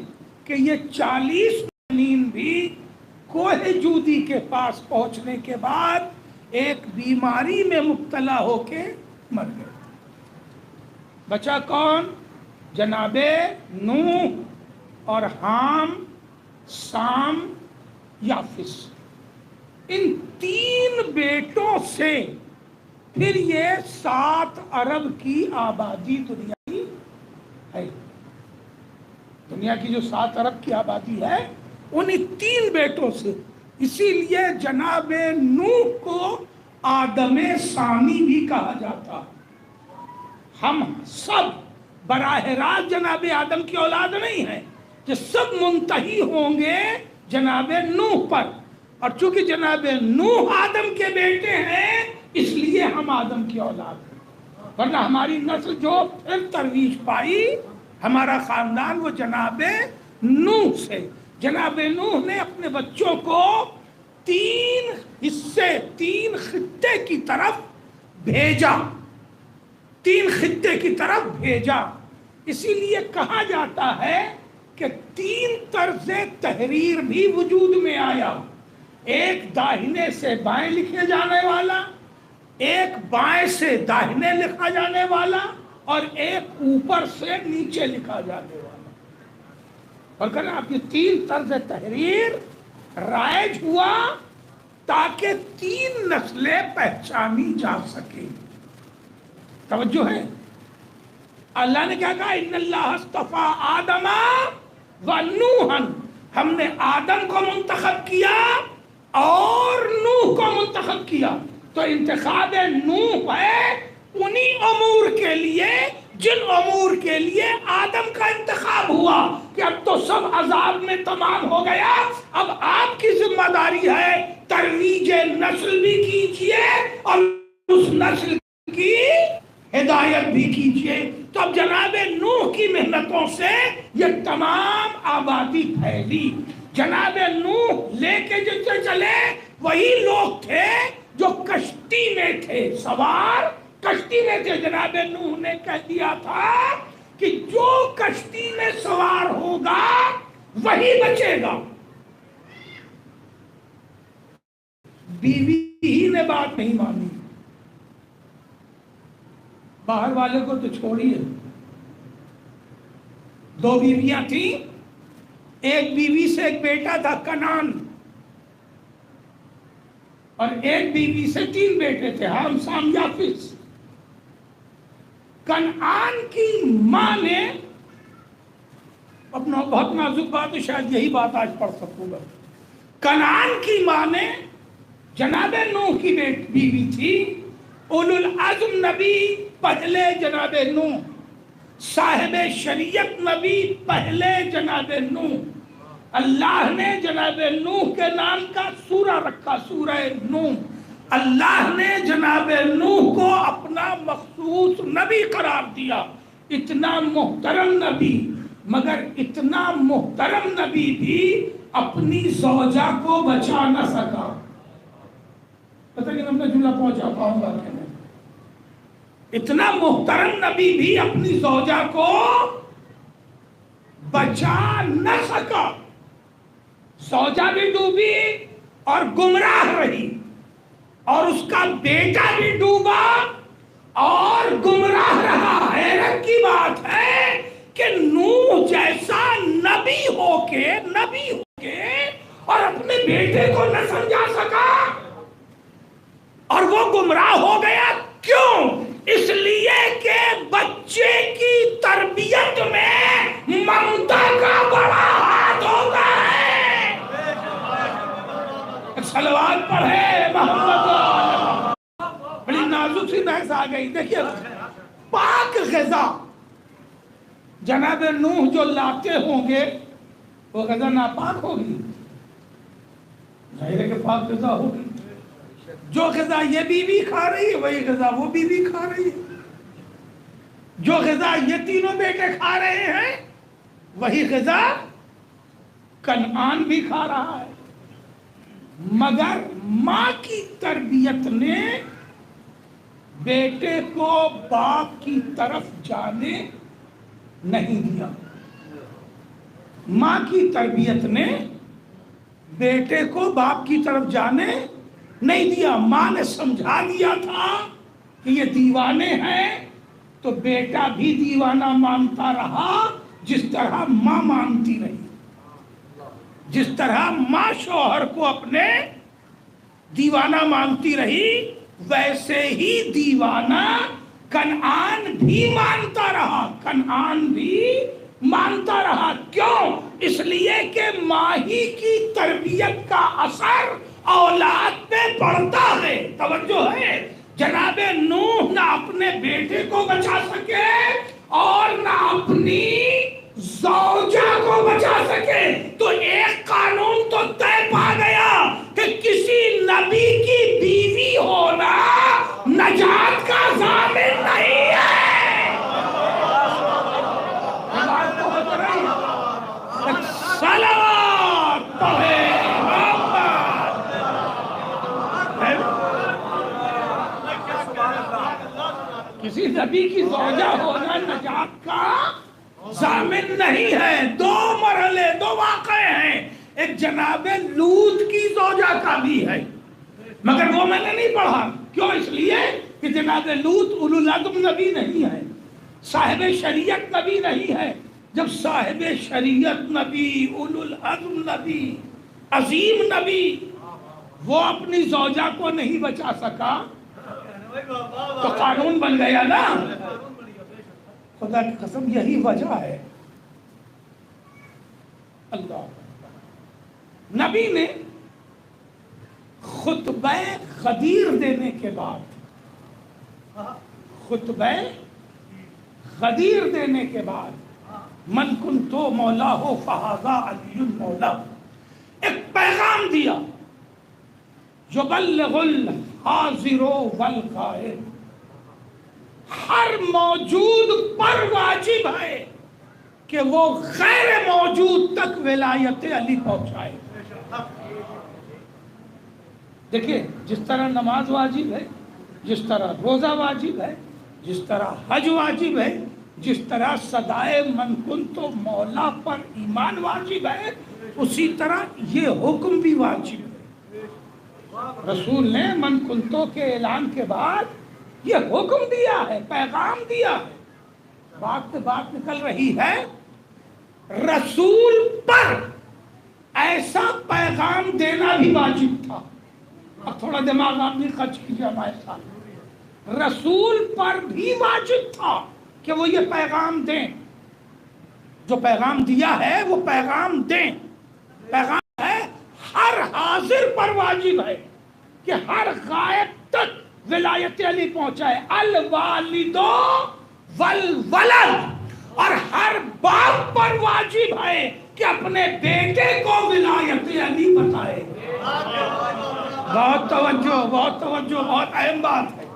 Speaker 4: کہ یہ 40 مومنین بھی کوہ جودی کے پاس پہنچنے کے بعد ایک بیماری میں مبتلا ہو کے مر گئے۔ بچا کون؟ جناب نوح اور حام، سام، یافس۔ ان 3 بیٹوں سے پھر یہ 7 ارب کی آبادی دنیا کی ہے۔ دنیا کی جو 7 ارب کی آبادی ہے انہی 3 بیٹوں سے، اسی لیے جناب نوح کو آدم ثانی بھی کہا جاتا۔ ہم سب براہ راست جناب آدم کی اولاد نہیں ہیں، کہ سب منتہی ہوں گے جناب نوح پر، اور چونکہ جناب نوح آدم کے بیٹے ہیں اس لیے ہم آدم کی اولاد ہیں، ورنہ ہماری نسل جو پھر ترویج پائی، ہمارا خاندان وہ جناب نوح سے۔ جناب نوح نے اپنے بچوں کو 3 حصے، 3 خطے کی طرف بھیجا، 3 خطے کی طرف بھیجا۔ اسی لیے کہا جاتا ہے کہ کہ 3 طرز تحریر بھی وجود میں آیا، ایک داہنے سے بائیں لکھے جانے والا، ایک بائیں سے داہنے لکھا جانے والا، اور ایک اوپر سے نیچے لکھا جانے والا۔ اور کہنا آپ یہ 3 طرز تحریر رائج ہوا تاکہ 3 نسلیں پہچانی جا سکیں۔ توجہ ہے، اللہ نے کیا کہا؟ ان اللہ اصطفیٰ آدم و نوحا، ہم نے آدم کو منتخب کیا اور نوح کو منتخب کیا۔ تو انتخاب نوح ہے انہی امور کے لیے جن امور کے لیے آدم کا انتخاب ہوا کہ اب تو سب عذاب میں تمام ہو گیا، اب آپ کی ذمہ داری ہے ترویج نسل بھی کیجئے اور اس نسل کی ہدایت بھی کیجئے۔ تو اب جناب نوح کی محنتوں سے یہ تمام آبادی پھیلی۔ جناب نوح لے کے جتنے چلے وہی لوگ تھے جو کشتی میں تھے سوار، کشتی میں تھے۔ جناب نوح نے کہہ دیا تھا کہ جو کشتی میں سوار ہوگا وہی بچے گا۔ بیوی ہی نے بات نہیں مانی، باہر والے کو تو چھوڑیے۔ 2 بیویاں تھیں، ایک بیوی سے ایک بیٹا تھا کنعان، اور ایک بیوی سے 3 بیٹے تھے حام سام یافس۔ کنعان کی ماں نے اپنا بہت نازک بات ہے، شاید یہی بات آج پڑھ سکوں گا۔ کنعان کی ماں نے جناب نوح کی بیوی تھی، اولو العزم نبی پہلے جناب نوح، صاحب شریعت نبی پہلے جناب نوح۔ اللہ نے جناب نوح کے نام کا سورہ رکھا، سورہ نوح۔ اللہ نے جناب نوح کو اپنا مخصوص نبی قرار دیا، اتنا محترم نبی، مگر اتنا محترم نبی بھی اپنی زوجہ کو بچا نہ سکا۔ پتہ نہیں ہم نے جملہ پہنچا پاؤں گا کہ نہیں۔ اتنا محترم نبی بھی اپنی زوجہ کو بچا نہ سکا، زوجہ بھی ڈوبی اور گمراہ رہی، اور اس کا بیٹا بھی ڈوبا اور گمراہ رہا۔ حیرت کی بات ہے کہ نوح جیسا نبی ہو کے اور اپنے بیٹے کو نہ سمجھا سکا اور وہ گمراہ ہو گیا۔ کیوں؟ اس لیے کہ بچے کی تربیت میں ممتا کا بڑا ہاتھ ہوتا ہے۔ صلوات پڑھے محمد۔ بڑی نازک سی بحث آ گئی۔ دیکھیے پاک غذا جناب نوح جو لاتے ہوں گے وہ غذا ناپاک ہوگی؟ ظاہر ہے کہ پاک غذا ہوگی۔ جو غذا یہ بیوی کھا رہی ہے وہی غذا وہ بیوی کھا رہی ہے، جو غذا یہ تینوں بیٹے کھا رہے ہیں وہی غذا کنعان بھی کھا رہا ہے۔ مگر ماں کی تربیت نے بیٹے کو باپ کی طرف جانے نہیں دیا۔ ماں کی تربیت نے بیٹے کو باپ کی طرف جانے نہیں دیا۔ ماں نے سمجھا دیا تھا کہ یہ دیوانے ہیں، تو بیٹا بھی دیوانہ مانتا رہا، جس طرح ماں مانتی رہی۔ جس طرح ماں شوہر کو اپنے دیوانہ مانتی رہی، ویسے ہی دیوانہ کنعان بھی مانتا رہا، کنعان بھی مانتا رہا۔ کیوں؟ اس لیے کہ ماہی کی تربیت کا اثر اولاد پہ پڑتا ہے۔ توجہ ہے، جناب نوح نہ اپنے بیٹے کو بچا سکے اور نہ اپنی زوجہ کو بچا سکے، تو ایک قانون تو طے پا گیا کہ کسی نبی کی بیوی ہونا نجات کا ضامن نہیں ہے۔ صلوات پڑھے کسی نبی کی زوجہ ہونا نجات کا ضامن نہیں ہے. دو مرحلے، دو واقعے ہیں. ایک جناب لوط کی زوجہ کا بھی ہے، مگر وہ میں نے نہیں پڑھا. کیوں؟ اس لیے کہ جناب لوط اولو العزم نبی نہیں ہے، صاحب شریعت نبی نہیں ہے. جب صاحب شریعت نبی، اولو العزم نبی، عظیم نبی، وہ اپنی زوجہ کو نہیں بچا سکا تو قانون بن گیا نا. خدا کی قسم یہی وجہ ہے. اللہ نبی نے خطبہ غدیر دینے کے بعد، خطبہ غدیر دینے کے بعد، من کنتو مولا ہو فہذا علی المولا، ایک پیغام دیا. یبلغ الحاضر والغائب، ہر موجود پر واجب ہے کہ وہ غیر موجود تک ولایت علی پہنچائے. دیکھیں، جس طرح نماز واجب ہے، جس طرح روزہ واجب ہے، جس طرح حج واجب ہے، جس طرح صدائے من کنتو مولا پر ایمان واجب ہے، اسی طرح یہ حکم بھی واجب ہے. رسول نے من کنتو کے اعلان کے بعد یہ حکم دیا ہے، پیغام دیا ہے. بات نکل رہی ہے رسول پر ایسا پیغام دینا بھی واجب تھا. اب تھوڑا دماغ آپ بھی خرچ کیجیے ہمارے ساتھ. رسول پر بھی واجب تھا کہ وہ یہ پیغام دیں. جو پیغام دیا ہے وہ پیغام دیں. پیغام ہے ہر حاضر پر واجب ہے کہ ہر غائب تک ولایت علی پہنچائے. الوالد والولد، اور ہر باپ پر واجب ہے کہ اپنے بیٹے کو ولایت علی بتائے. بہت توجہ، بہت توجہ، بہت اہم بات ہے.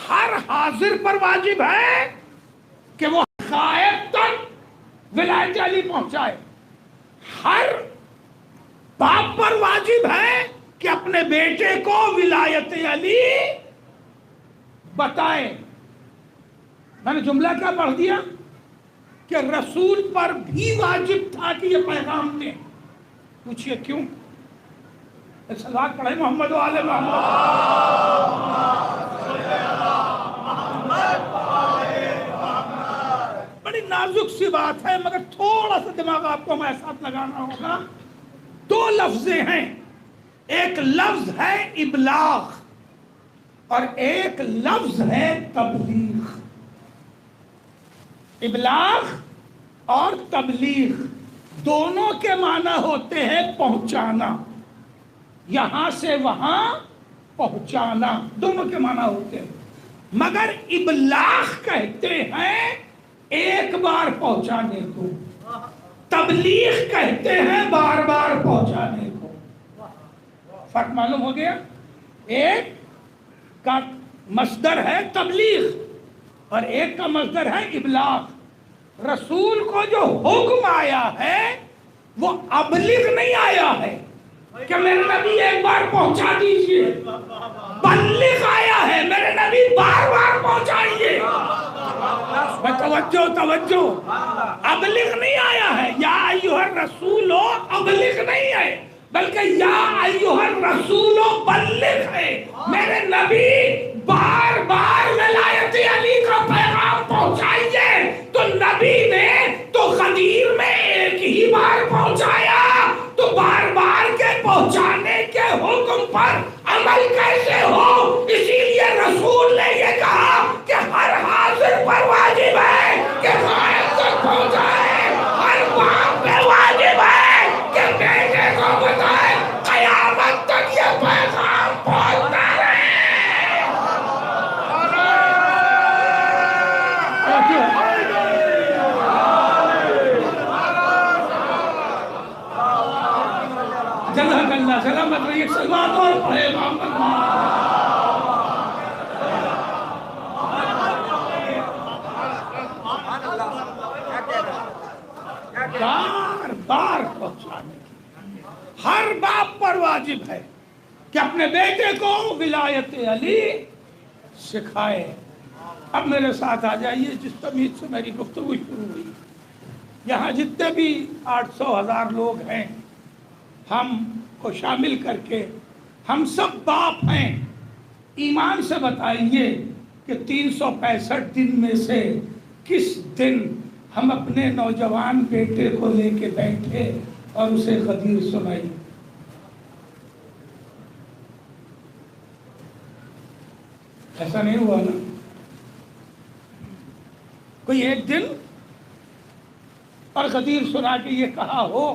Speaker 4: ہر حاضر پر واجب ہے کہ وہ غائب تک ولایت علی پہنچائے. ہر باپ پر واجب ہے کہ اپنے بیٹے کو ولایت علی بتائے. میں نے جملہ کیا پڑھ دیا کہ رسول پر بھی واجب تھا کہ یہ پیغام دیں. پوچھئے کیوں؟ صلوات پڑھیں محمد و آل محمد. بڑی نازک سی بات ہے مگر تھوڑا سا دماغ آپ کو ہمارے ساتھ لگانا ہوگا. دو لفظیں ہیں، ایک لفظ ہے ابلاغ اور ایک لفظ ہے تبلیغ. ابلاغ اور تبلیغ دونوں کے معنی ہوتے ہیں پہنچانا، یہاں سے وہاں پہنچانا، دونوں کے معنی ہوتے ہیں. مگر ابلاغ کہتے ہیں ایک بار پہنچانے کو، تبلیغ کہتے ہیں بار بار پہنچانے کو. فرق معلوم ہو گیا؟ ایک کا مصدر ہے تبلیغ اور ایک کا مصدر ہے ابلاغ. رسول کو جو حکم آیا ہے وہ ابلغ نہیں آیا ہے کہ میرے نبی ایک بار پہنچا دیجئے، بلغ آیا ہے میرے نبی بار بار پہنچائیے. توجہ، ابلغ نہیں آیا ہے. یا ایھا الرسول ابلغ نہیں ہے بلکہ یا ایھا الرسول بلغ ہے. میرے نبی بار بار ولایت علی کا پیغام پہنچائیے. تو نبی نے تو غدیر میں ایک ہی بار پہنچایا، تو بار بار کے پہنچانے کے حکم پر عمل کیسے ہو؟ اسی لیے رسول نے یہ کہا کہ ہر حاضر پر واجب ہے کہ غائب تک پہنچائے، ہر باپ پہ واجب ہے کہ بیٹے کو بتائے. قیامت تک یہ پیغام پہنچتا رہے. جزاک اللہ، سلامت رہیے. صلوات اور پڑھے محمد. بار بار پہنچانے کی ہر باپ پر واجب ہے کہ اپنے بیٹے کو ولایت علی سکھائے. اب میرے ساتھ آ جائیے جس تمیز سے میری گفتگو شروع ہوئی. یہاں جتنے بھی 800,000 لوگ ہیں ہم کو شامل کر کے ہم سب باپ ہیں. ایمان سے بتائیے کہ 365 دن میں سے کس دن ہم اپنے نوجوان بیٹے کو لے کے بیٹھے اور اسے غدیر سنائی؟ ایسا نہیں ہوا نا. کوئی ایک دن اور غدیر سنا کے یہ کہا ہو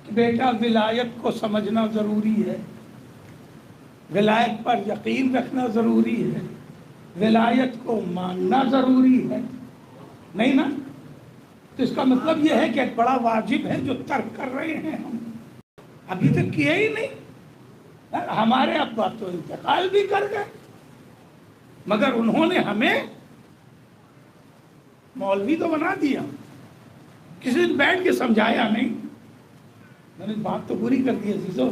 Speaker 4: کہ بیٹا ولایت کو سمجھنا ضروری ہے، ولایت پر یقین رکھنا ضروری ہے، ولایت کو ماننا ضروری ہے؟ نہیں نا. تو اس کا مطلب یہ ہے کہ ایک بڑا واجب ہے جو ترک کر رہے ہیں ہم، ابھی تک کیا ہی نہیں. ہمارے ابا تو انتقال بھی کر گئے مگر انہوں نے ہمیں مولوی تو بنا دیا، کسی دن بیٹھ کے سمجھایا نہیں. میں نے بات تو پوری کر دی عزیزو،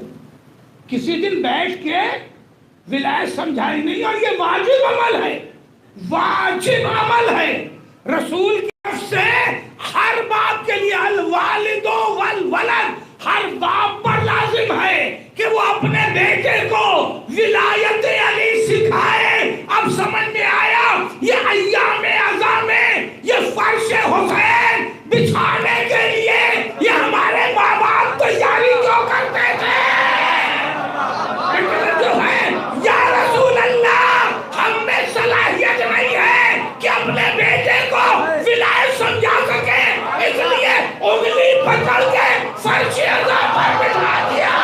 Speaker 4: کسی دن بیٹھ کے ولایت سمجھائی نہیں. اور یہ واجب عمل ہے، واجب عمل ہے. رسول کی طرف سے ہر باپ کے لیے الوالد والولد، ہر باپ پر لازم ہے کہ وہ اپنے بیٹے کو ولایت علی سکھائے. اب سمجھ میں آیا یہ ایام عزا میں یہ فرش حسین بچھانے کے لیے یہ ہمارے ماں باپ تیاری کیوں کرتے تھے؟ جو ہے یا رسول اللہ، ہم میں صلاحیت نہیں ہے کہ اپنے بیٹے کو ولایت سمجھا سکے، اس لیے انگلی پکڑ کے فرش عزا پر بٹھا دیا.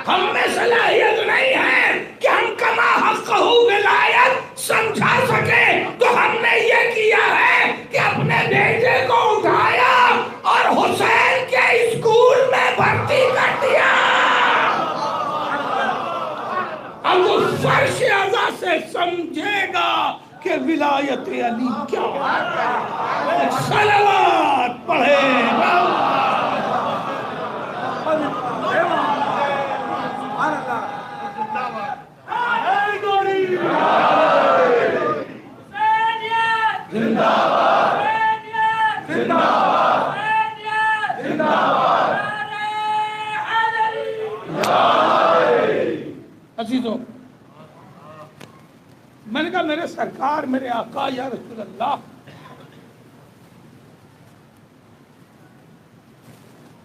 Speaker 4: ہم میں صلاحیت نہیں ہے کہ ہم کما حق ولایت سمجھا سکے، تو ہم نے یہ کیا ہے کہ اپنے بیٹے کو اٹھایا اور حسین کے اسکول میں بھرتی کر دیا. اب وہ فرش عزا سے سمجھے گا کہ ولایت علی کیا ہے. صلوات پڑھے گا. عزیزو، میں نے کہا میرے سرکار، میرے آقا یا رسول اللہ،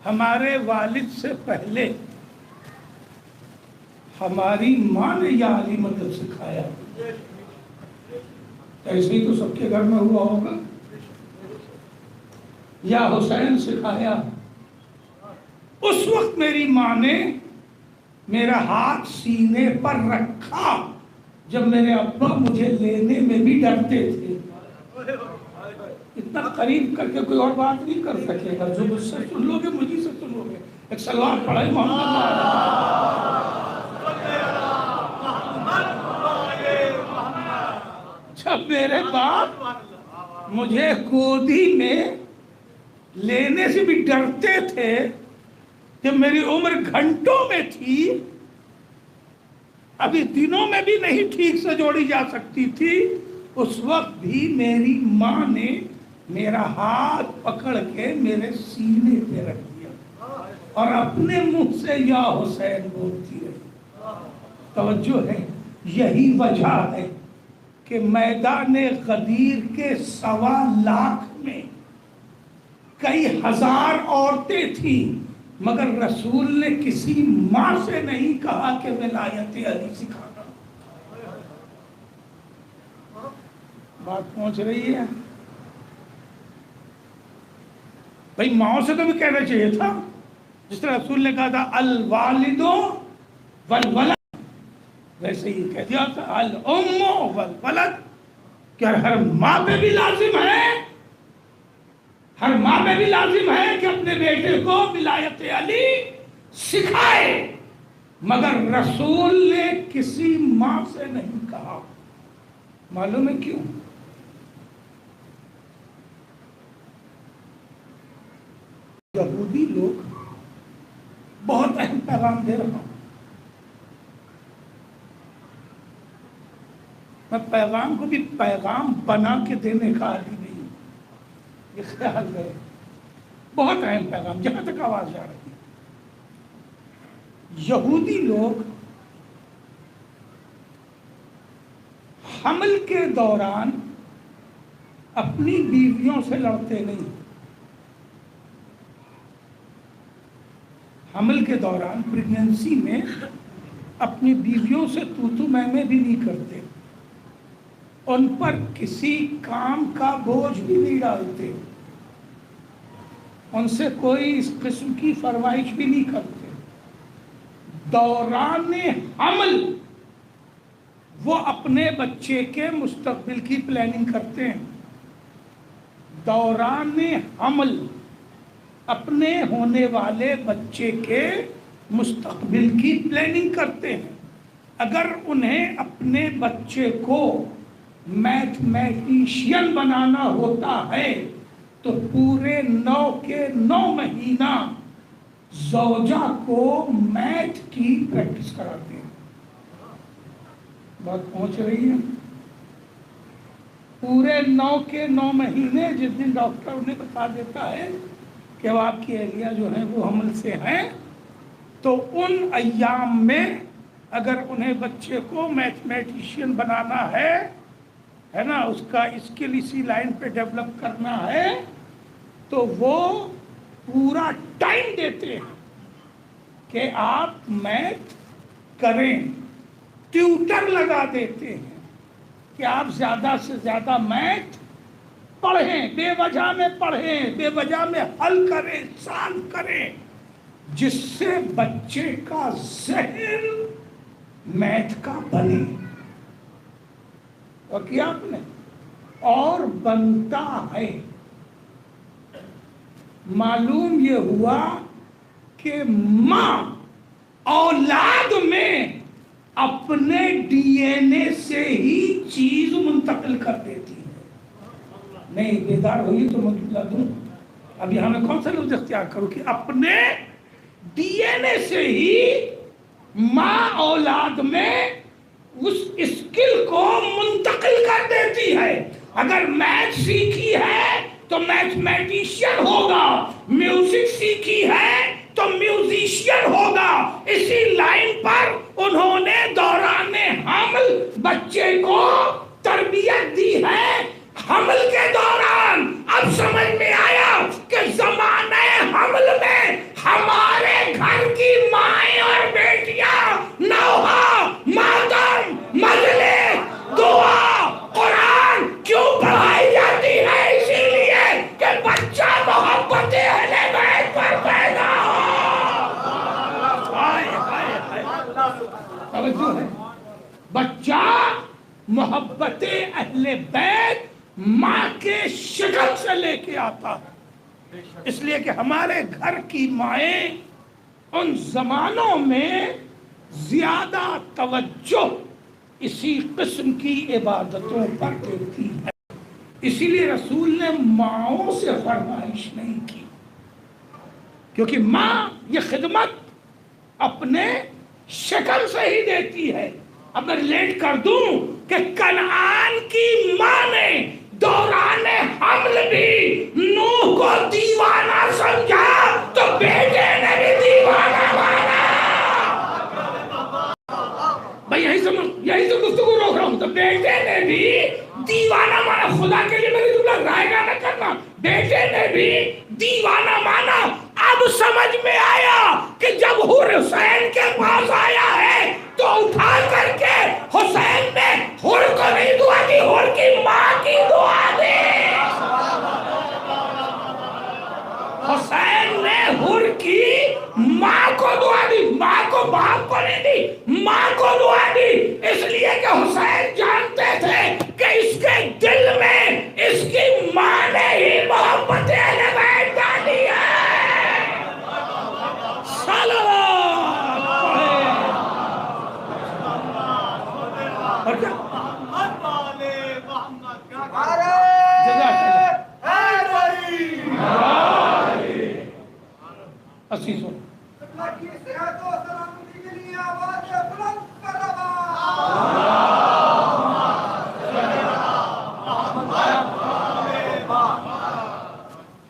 Speaker 4: ہمارے والد سے پہلے ہماری ماں نے یا علی مطلب سکھایا. ایسے ہی تو سب کے گھر میں ہوا ہوگا. یا حسین سکھایا. اس وقت میری ماں نے میرا ہاتھ سینے پر رکھا جب میرے ابا مجھے لینے میں بھی ڈرتے تھے. اتنا قریب کر کے کوئی اور بات نہیں کر سکے گا. جو مجھ سے سن لو گے مجھے سے سن لو گے. ایک سلوات پڑھائی محمد. جب میرے باپ مجھے گودی میں لینے سے بھی ڈرتے تھے، جب میری عمر گھنٹوں میں تھی، ابھی دنوں میں بھی نہیں ٹھیک سے جوڑی جا سکتی تھی، اس وقت بھی میری ماں نے میرا ہاتھ پکڑ کے میرے سینے پہ رکھ دیا اور اپنے منہ سے یا حسین بولتی رہی. توجہ ہے، یہی وجہ ہے کہ میدان غدیر کے 1.25 لاکھ میں کئی ہزار عورتیں تھیں، مگر رسول نے کسی ماں سے نہیں کہا کہ ولایت علی سکھانا. بات پہنچ رہی ہے بھائی؟ ماں سے تو بھی کہنا چاہیے تھا، جس طرح رسول نے کہا تھا الوالد والولد، ویسے ہی کہہ دیا تھا الام والولد. کیا ہر ماں پہ بھی لازم ہے، ہر ماں پہ بھی لازم ہے کہ اپنے بیٹے کو ولایت علی سکھائے، مگر رسول نے کسی ماں سے نہیں کہا۔ معلوم ہے کیوں؟ یہودی لوگ بہت اہم پیغام دے رہا ہوں، میں پیغام کو بھی پیغام بنا کے دینے کا عادی نہیں ہوں، یہ خیال ہے، بہت اہم پیغام جہاں تک آواز جا رہی ہے۔ یہودی لوگ حمل کے دوران اپنی بیویوں سے لڑتے نہیں، حمل کے دوران پریگننسی میں اپنی بیویوں سے تو میں بھی نہیں کرتے، ان پر کسی کام کا بوجھ بھی نہیں ڈالتے، ان سے کوئی اس قسم کی فرمائش بھی نہیں کرتے۔ دوران حمل وہ اپنے بچے کے مستقبل کی پلاننگ کرتے ہیں، دوران حمل اپنے ہونے والے بچے کے مستقبل کی پلاننگ کرتے ہیں۔ اگر انہیں اپنے بچے کو میتھمیٹیشین بنانا ہوتا ہے تو پورے 9 کے 9 مہینہ زوجہ کو میتھ کی پریکٹس کراتے ہیں۔ بات پہنچ رہی ہے؟ پورے 9 کے 9 مہینے جس دن ڈاکٹر انہیں بتا دیتا ہے کہ وہ آپ کی اہلیہ جو ہیں وہ حمل سے ہیں، تو ان ایام میں اگر انہیں بچے کو میتھمیٹیشین بنانا ہے نا، اس کا اسکل اسی لائن پہ ڈیولپ کرنا ہے، تو وہ پورا ٹائم دیتے ہیں کہ آپ میتھ کریں، ٹیوٹر لگا دیتے ہیں کہ آپ زیادہ سے زیادہ میتھ پڑھیں، بے وجہ میں پڑھیں، بے وجہ میں حل کریں، سالو کریں، جس سے بچے کا ذہن میتھ کا بنے۔ اور کیا آپ نے؟ اور بنتا ہے۔ معلوم یہ ہوا کہ ماں اولاد میں اپنے ڈی این اے سے ہی چیز منتقل کر دیتی ہے۔ نہیں بیدار ہوئی تو میں بتا دوں، اب یہاں میں کون سا لفظ اختیار کروں کہ اپنے ڈی این اے سے ہی ماں اولاد میں اس اسکل کو منتقل کر دیتی ہے۔ اگر میتھ سیکھی ہے تو میتھمیٹیشین ہوگا، میوزک سیکھی ہے تو میوزیشین ہوگا۔ اسی لائن پر انہوں نے دوران حمل بچے کو تربیت دی ہے۔ حمل کے دوران اب سمجھ میں آیا کہ زمانہ حمل میں ہمارے گھر کی مائیں اور بیٹیاں نوحہ، ماتم، مجلس، دعا، قرآن کیوں پڑھائی جاتی ہے؟ اسی لیے کہ بچہ محبت اہل بیت پر پیدا ہو۔ توجہ ہے، بچہ محبت اہل بیت ماں کے شکل سے لے کے آتا ہے۔ اس لیے کہ ہمارے گھر کی مائیں ان زمانوں میں زیادہ توجہ اسی قسم کی عبادتوں پر دیتی ہے۔ اسی لیے رسول نے ماؤں سے فرمائش نہیں کی، کیونکہ ماں یہ خدمت اپنے شکل سے ہی دیتی ہے۔ اب میں ریلیٹ کر دوں کہ کنعان کی ماں نے دوران حمل بھی نوح کو دیوانہ سمجھا تو بیٹے نے بھی دیوانہ مانا۔ بھائی یہی تو گفتگو روک رہا ہوں، تو بیٹے نے بھی دیوانہ مانا۔ خدا کے لیے میری جملہ رائے گا نہ کرنا، بیٹے نے بھی دیوانہ مانا۔ اب سمجھ میں آیا کہ جب حور حسین کے پاس آیا ہے تو اٹھا کر کے حسین نے حور کو نہیں دعا دی، حور کی ماں کی دعا دی۔ حسین نے حور کی ماں کو دعا دی، ماں کو باپ کو نہیں دی، ماں کو دعا دی۔ اس لیے کہ حسین جانتے تھے کہ اس کے دل میں اس کی ماں نے ہی محبت اہل بیت ڈالی ہے۔ صلی اللہ عزیزوں،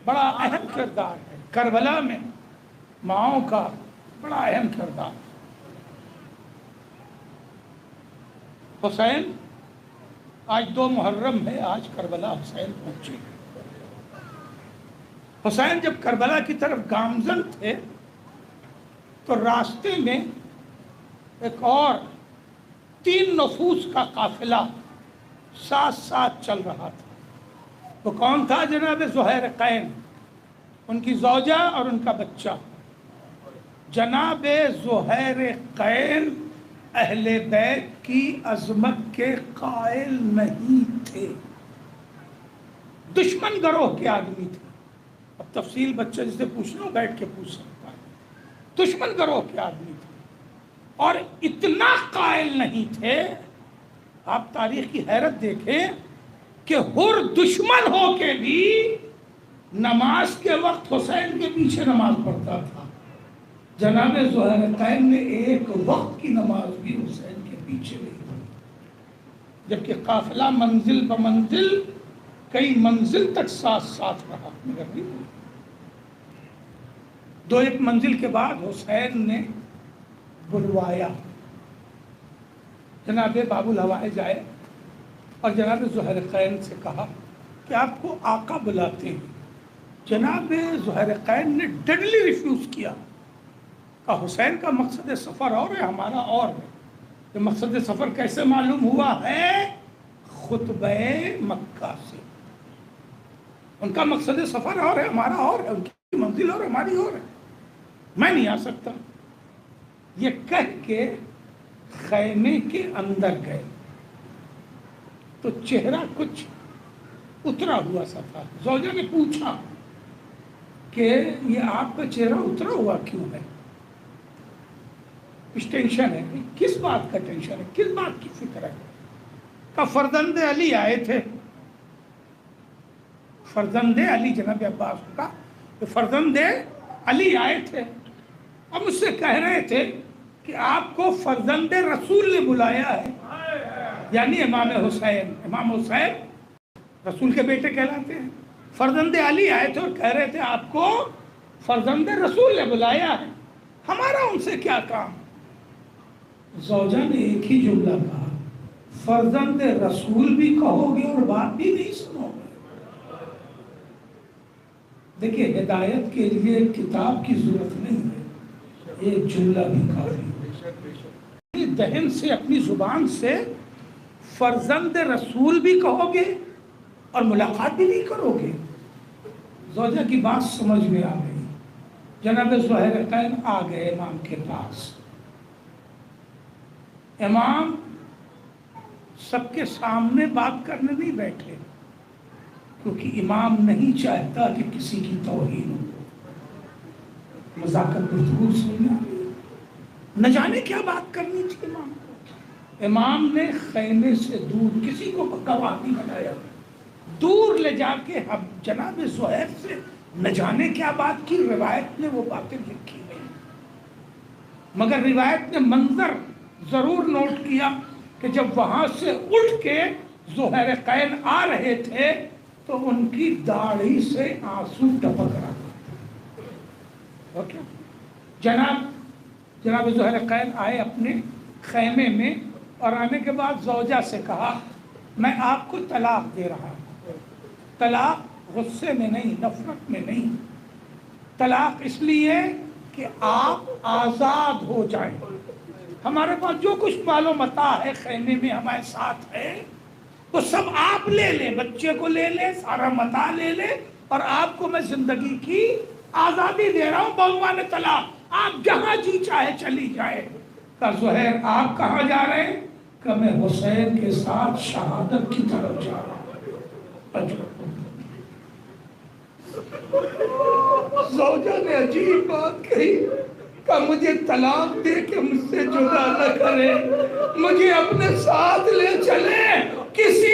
Speaker 4: بڑا اہم کردار ہے کربلا میں، ماؤں کا بڑا اہم کردار. حسین، آج 2 محرم ہے، آج کربلا حسین پہنچے. حسین جب کربلا کی طرف گامزن تھے تو راستے میں ایک اور 3 نفوس کا قافلہ ساتھ ساتھ چل رہا تھا. وہ کون تھا؟ جناب زہیر قین، ان کی زوجہ اور ان کا بچہ. جناب زہیر قین اہل بیت کی عظمت کے قائل نہیں تھے، دشمن گروہ کے آدمی تھے. اب تفصیل بچہ جسے پوچھنا ہو بیٹھ کے پوچھ سکتا ہے. دشمن گروہ کے آدمی تھے اور اتنا قائل نہیں تھے. آپ تاریخ کی حیرت دیکھیں کہ ہر دشمن ہو کے بھی نماز کے وقت حسین کے پیچھے نماز پڑھتا تھا. جناب زہیر قین نے ایک وقت کی نماز بھی حسین کے پیچھے نہیں پڑھی، جبکہ قافلہ منزل بمنزل کئی منزل تک ساتھ ساتھ رہا. مگر نہیں پڑھی. 2-1 منزل کے بعد حسین نے بلوایا. جناب باب الحوائج آئے اور جناب زہیر قین سے کہا کہ آپ کو آقا بلاتے ہیں. جناب زہیر قین نے ڈیڈلی ریفیوز کیا کہ حسین کا مقصد سفر اور ہے، ہمارا اور ہے. یہ مقصد سفر کیسے معلوم ہوا ہے؟ خطبہ مکہ سے. ان کا مقصد سفر اور ہے، ہمارا اور ہے، ان کی منزل اور ہماری اور ہے، میں نہیں آ سکتا. یہ کہہ کے خیمے کے اندر گئے تو چہرہ کچھ اترا ہوا سا تھا. زوجہ نے پوچھا کہ یہ آپ کا چہرہ اترا ہوا کیوں ہے؟ کچھ ٹینشن ہے؟ کس بات کا ٹینشن ہے؟ کس بات کی فکر ہے؟ کہ فرزند علی آئے تھے. فرزند علی، جناب عباس کا فرزند علی آئے تھے اور مجھ سے کہہ رہے تھے کہ آپ کو فرزند رسول نے بلایا ہے، یعنی امام حسین. امام حسین رسول کے بیٹے کہلاتے ہیں. فرزند علی آئے تھے اور کہہ رہے تھے آپ کو فرزند رسول نے بلایا ہے، ہمارا ان سے کیا کام؟ زوجہ نے ایک ہی جملہ کہا، فرزند رسول بھی کہو گے اور بات بھی نہیں سنو گے. دیکھیں، ہدایت کے لیے کتاب کی ضرورت نہیں ہے، ایک جملہ بھی کافی. دہن سے، اپنی زبان سے فرزند رسول بھی کہو گے اور ملاقات بھی نہیں کرو گے. زوجہ کی بات سمجھ میں آ گئی. جناب زہیر قین آ گئے امام کے پاس. امام سب کے سامنے بات کرنے نہیں بیٹھے، کیونکہ امام نہیں چاہتا کہ کسی کی توہین ہو. مذاکرت گفتگو سننا، نہ جانے کیا بات کرنی تھی امام کو. امام نے خیمے سے دور، کسی کو گواہ نہیں بنایا، دور لے جا کے ہم جناب زہیر سے نہ جانے کیا بات کی. روایت میں وہ باتیں لکھی گئی، مگر روایت نے منظر ضرور نوٹ کیا کہ جب وہاں سے اٹھ کے زہیر قین آ رہے تھے تو ان کی داڑھی سے آنسو ٹپک رہا تھا. جناب زہیر قین آئے اپنے خیمے میں اور آنے کے بعد زوجہ سے کہا، میں آپ کو طلاق دے رہا ہوں. طلاق غصے میں نہیں، نفرت میں نہیں، طلاق اس لیے کہ آپ آزاد ہو جائیں. ہمارے پاس جو کچھ مال و متاع ہے خیمے میں ہمارے ساتھ ہے، وہ سب آپ لے لیں، بچے کو لے لیں، سارا متاع لے لیں، اور آپ کو میں زندگی کی آزادی دے رہا ہوں بعنوان طلاق. آپ جہاں جی چاہے چلی جائے. کہا زہیر آپ کہاں جا رہے ہیں؟ کہ میں حسین کے ساتھ شہادت کی طرف جا رہا ہوں. زوجہ نے عجیب بات کہی کہ مجھے طلاق دے کے مجھ سے جدا نہ کرے، مجھے اپنے ساتھ لے چلے، کسی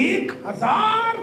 Speaker 4: 1000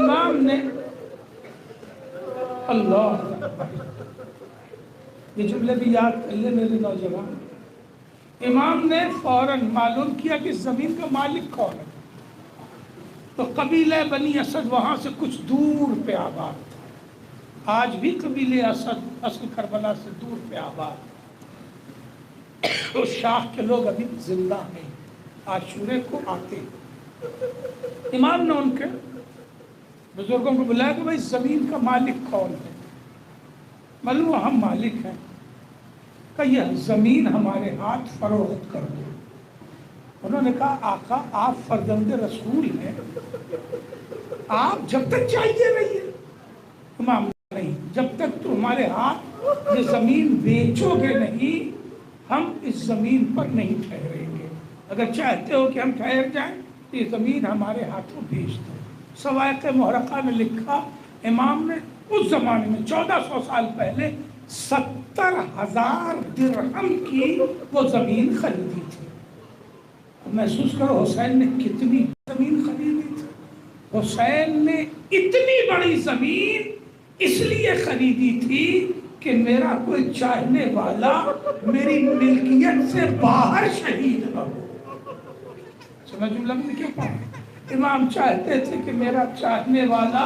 Speaker 4: امام نے اللہ یہ جملے بھی یاد کر لے میرے نوجوان. امام نے فوراً معلوم کیا کہ زمین کا مالک کون ہے. تو قبیلہ بنی اسد وہاں سے کچھ دور پہ آباد تھا. آج بھی قبیلہ اسد اصل کربلا سے دور پہ آباد. اس شاخ کے لوگ ابھی زندہ ہیں, عاشورے کو آتے. امام نے ان کے بزرگوں کو بلایا کہ بھائی زمین کا مالک کون ہے. معلوم ہم مالک ہیں. کہ یہ زمین ہمارے ہاتھ فروخت کر دو. انہوں نے کہا آقا آپ فرزند رسول ہیں, آپ جب تک چاہیے رہیے. امام نہیں, جب تک تمہارے ہاتھ یہ زمین بیچو گے نہیں ہم اس زمین پر نہیں ٹھہریں گے. اگر چاہتے ہو کہ ہم ٹھہر جائیں تو یہ زمین ہمارے ہاتھوں بیچ دو. سوائق محرقہ نے لکھا امام نے اس زمانے میں 1400 سال پہلے 70,000 درہم کی وہ زمین خریدی تھی. محسوس کرو حسین نے کتنی زمین خریدی تھی. حسین نے اتنی بڑی زمین اس لیے خریدی تھی کہ میرا کوئی چاہنے والا میری ملکیت سے باہر شہید نہ ہو. سمجھ میں کیوں پڑا؟ امام چاہتے تھے کہ میرا چاہنے والا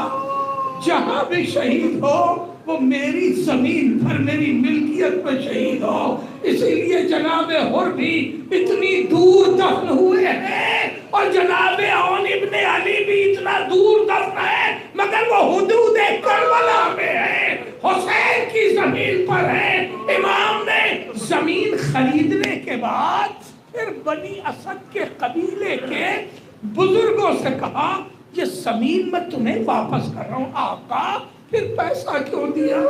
Speaker 4: جہاں بھی شہید ہو وہ میری زمین پر میری ملکیت پر شہید ہو. اسی لیے جناب حر بھی اتنی دور دفن ہوئے ہیں اور جناب عون ابن علی بھی اتنا دور دفن ہے, مگر وہ حدود کربلا میں ہے, حسین کی زمین پر ہے. امام نے زمین خریدنے کے بعد پھر بنی اسد کے قبیلے کے بزرگوں سے کہا یہ زمین میں تمہیں واپس کر رہا ہوں. آقا پھر پیسہ کیوں دیا,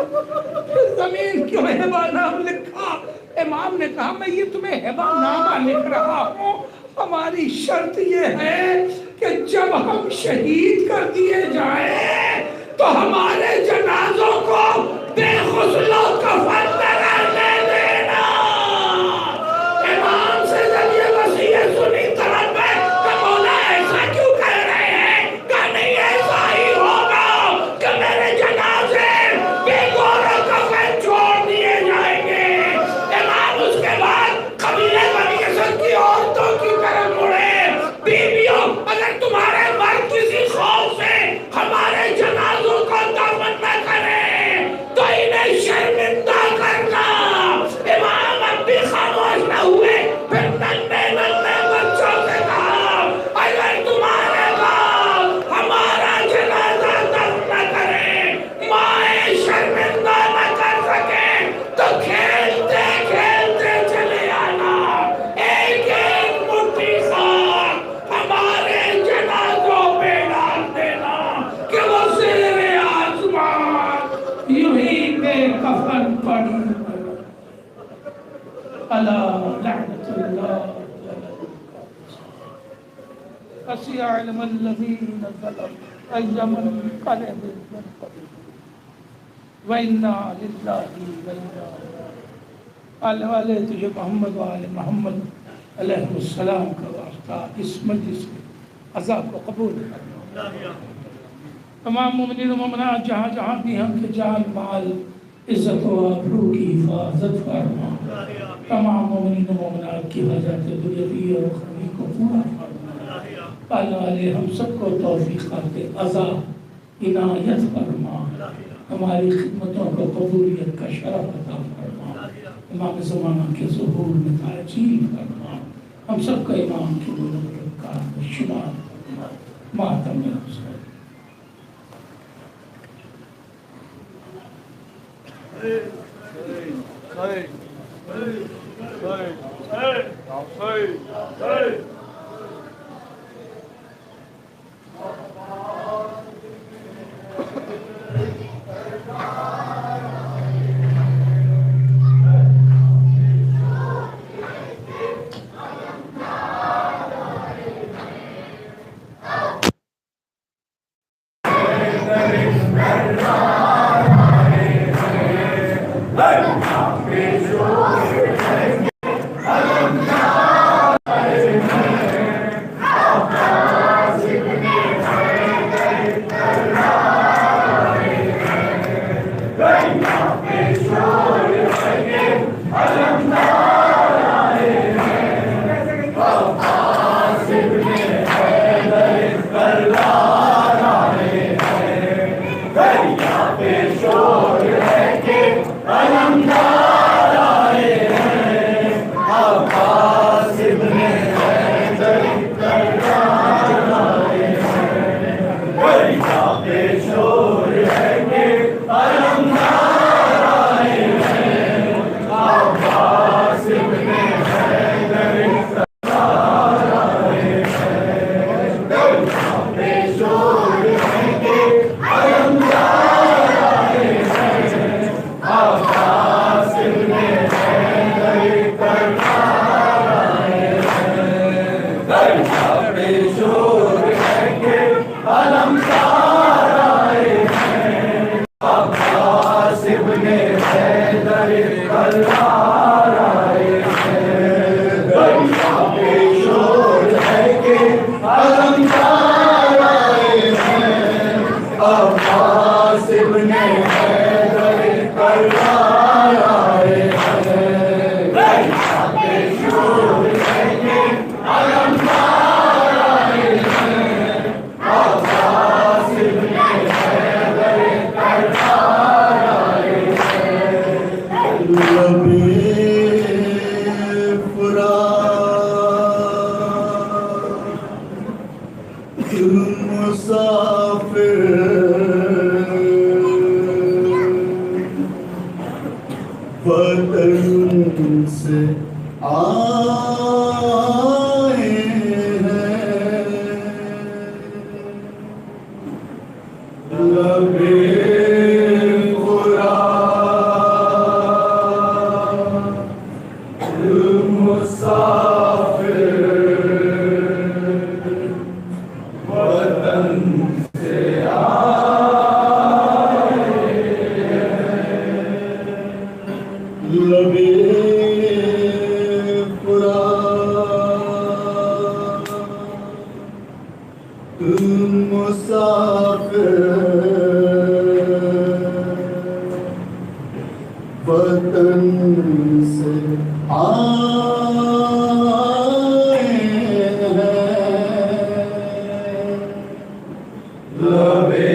Speaker 4: پھر زمین کیوں ہبہ نام لکھا؟ امام نے کہا میں یہ تمہیں ہبہ نامہ لکھ رہا ہوں, ہماری شرط یہ ہے کہ جب ہم شہید کر دیے جائیں تو ہمارے جنازوں کو بے غسل و کفن لے دینا. امام سے جب یہ وصیت سنی طرف میں کہ مولا ایسا کیوں کہہ رہے ہیں, کہ نہیں ایسا ہی ہوگا کہ میرے جنازے بے غور و کفن چھوڑ دیے جائیں گے. امام اس کے بعد قبیلہ بنی اسد کی عورتوں کی طرف مڑے, بیویوں اگر تمہارے مرد کسی خوف سے ہمارے جنازوں کو دفن نہ کریں تو انہیں شرمندہ کرنا. امام اب بھی خاموش نہ ہوئے, پھر ننھے بچوں سے کہا اگر تمہارے باپ ہمارا جنازہ دفن نہ کریں, مائیں شرمندہ نہ کر سکیں, تو کھیلتے کھیلتے چلے آنا. ایک ایک مٹھی خاک ہمارے جنازوں پہ ڈال دینا کہ وہ زیر آسمان یوں ہی بے کفن پڑی. اللہ لعنت اللہ فسيعلم الذين ظلموا أي منقلب ينقلبون وإنا لله وإنا آل والے تجھے محمد و آل محمد علیہ السلام کا واسطہ اس مجلس میں عذاب کو قبول کرنا. تمام مومنین و مومنات جہاں جہاں بھی ہم کے جان مال عزت و آبرو کی حفاظت فرما. تمام مومنین و مومنات کی حاجات دنیاوی اور اخروی کو پورا فرما. اللہ علیہ ہم سب کو توفیقات عطا عنایت فرما. ہماری خدمتوں کو قبولیت کا شرف عطا فرما. امام زمانہ کے ظہور میں تعجیل فرما. ہم سب کا امام کی ملکت کا شمار فرما. ماتم حسین.
Speaker 5: وطن سے آئے ہیں لبے وطن سے آئے ہیں لبے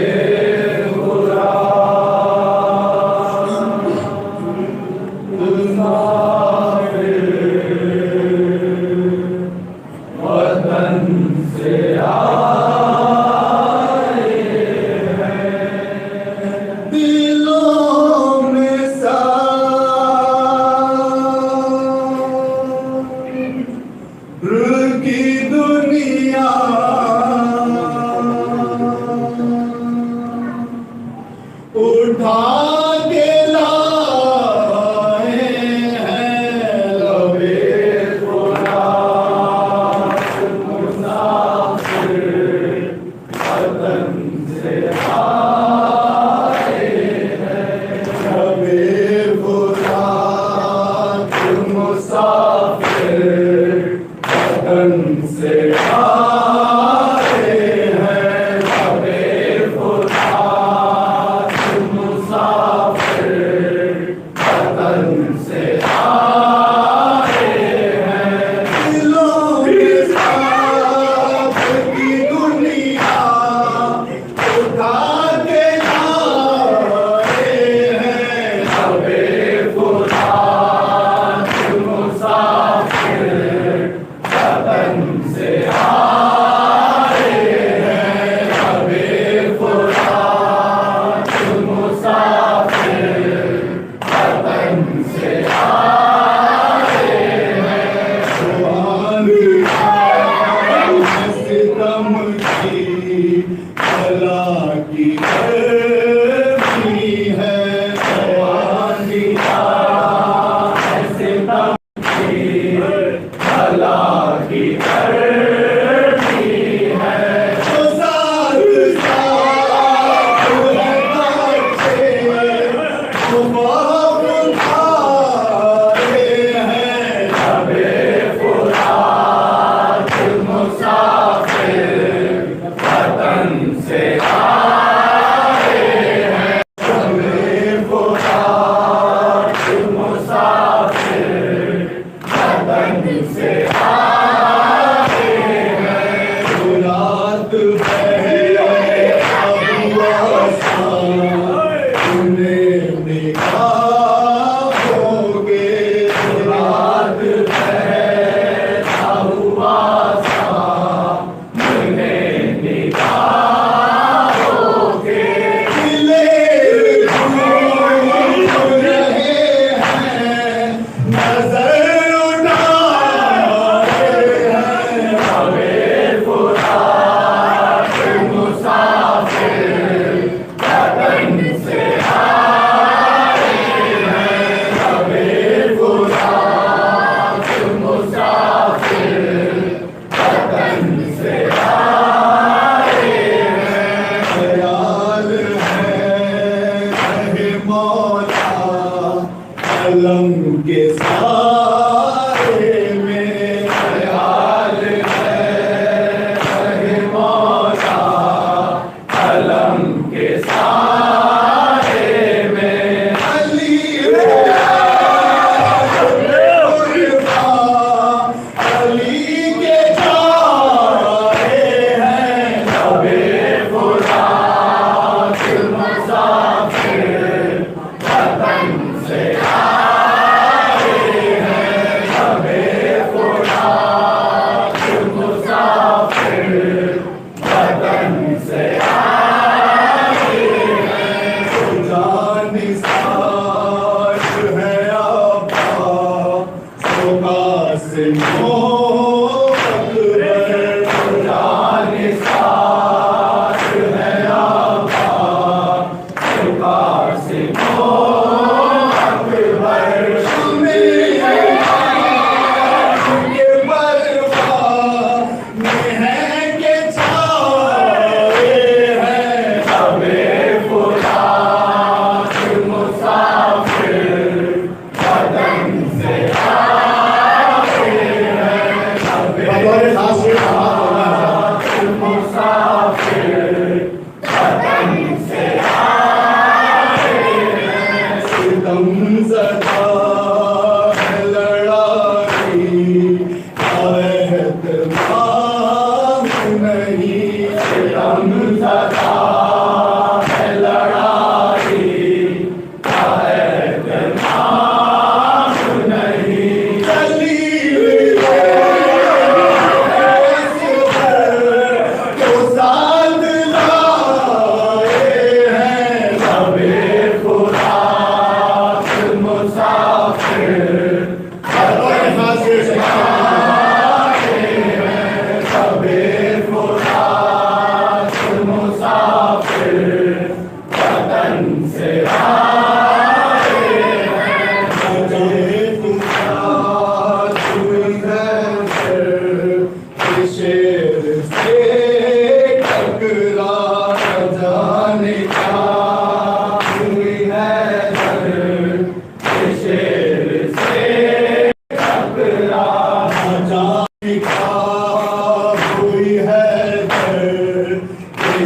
Speaker 6: سے آئے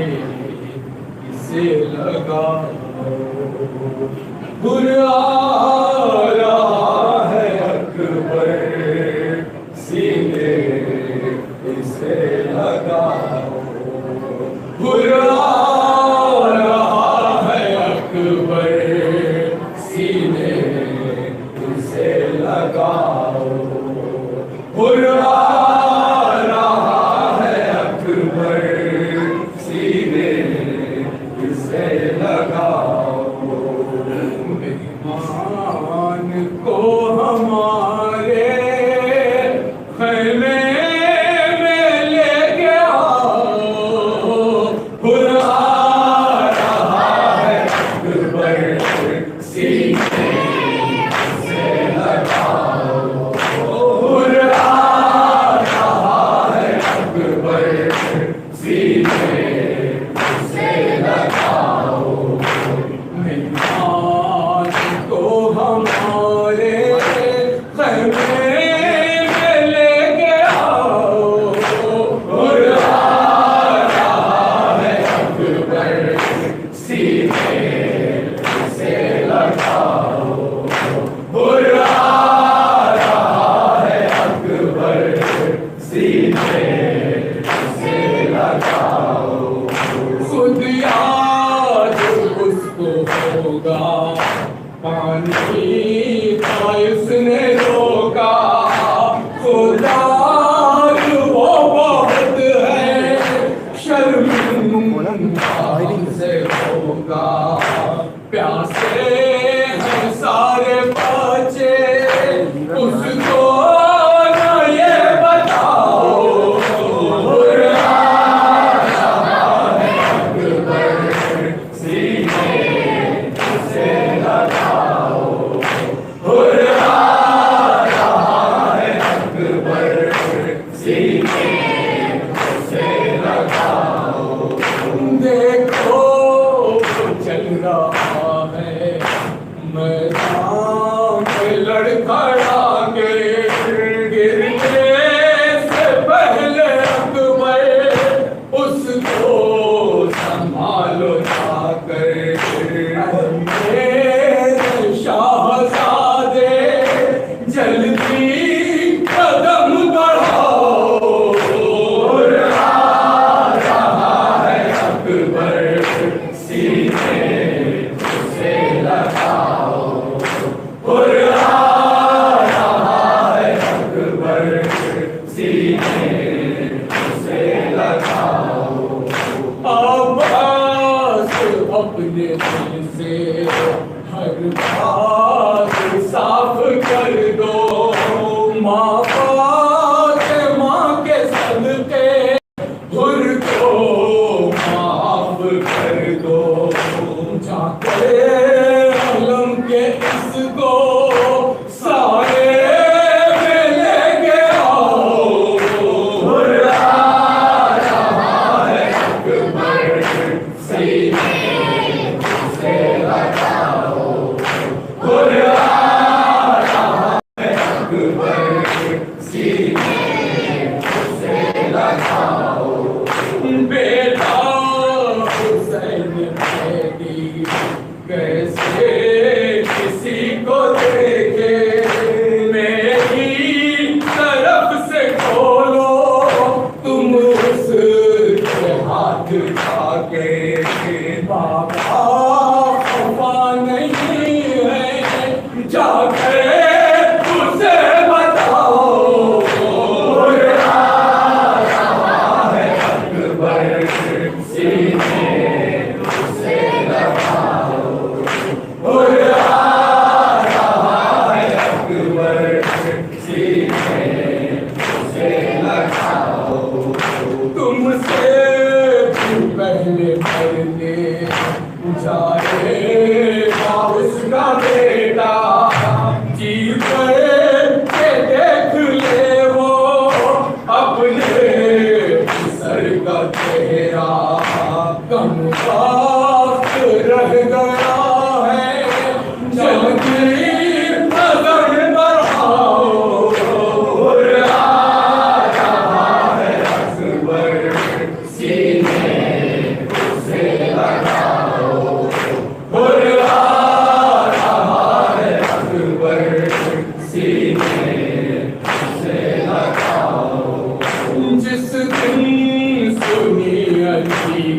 Speaker 5: اسے لگاؤ برا رہا ہے اکبر سینے اسے لگاؤ برا رہا ہے اکبر سینے اسے لگاؤ برا رہا ہے اکبر سینے اسے لگاؤ مہمان کو ہمارے خیمے میں لے کے آؤ برا رہا ہے اکبر سینے سے لگاؤ برا رہا ہے اکبر سینے سے لگاؤ مہمان کو ہمارے خیمے میں لے کے آؤ برا رہا ہے اکبر سینے سے لگاؤ برا رہا ہے اکبر سینے سے لگاؤ خود یاد اس کو ہوگا پانی کا اس نے روکا خدا وہ بہت ہے شرمندہ ہم سے ہوگا پیاسے ہیں سارے بچے اس کو نہ یہ بتاؤ برا رہا ہے اکبر سینے سے لگاؤ برا رہا ہے اکبر سینے سے لگاؤ دیکھو چل رہا ہے میدان میں لڑکھڑا کے گرنے سے پہلے اکبر اس کو سنبھالو جا کر میرے شاہزادے جلدی قدم بڑھاؤ برا رہا ہے اکبر سینے سے لگاؤ برا رہا ہے اکبر سینے سے لگاؤ عباس اپنے دل سے ہر بات صاف کر دو ماں کے صدقے حر کو معاف کر دو جا کے علم کے اس کو سارے میں لے کے آؤ برا رہا ہے اکبر سینے سے لگاؤ برا رہا ہے اکبر سینے سے لگاؤ بیٹا حسین بیٹی کیسے کسی کو دیکھے میری طرف سے کھولو تم اس کے ہاتھ اٹھا کے بابا خفا نہیں ہے جا کے اسے بتاؤ برا رہا ہے اکبر سینے سے لگاؤ برا رہا ہے اکبر سینے سے لگاؤ تم سے بھی پہلے مرنے جائے گا اس کا بیٹا جی کر کے دیکھ لے وہ اپنے سر کا چہرہ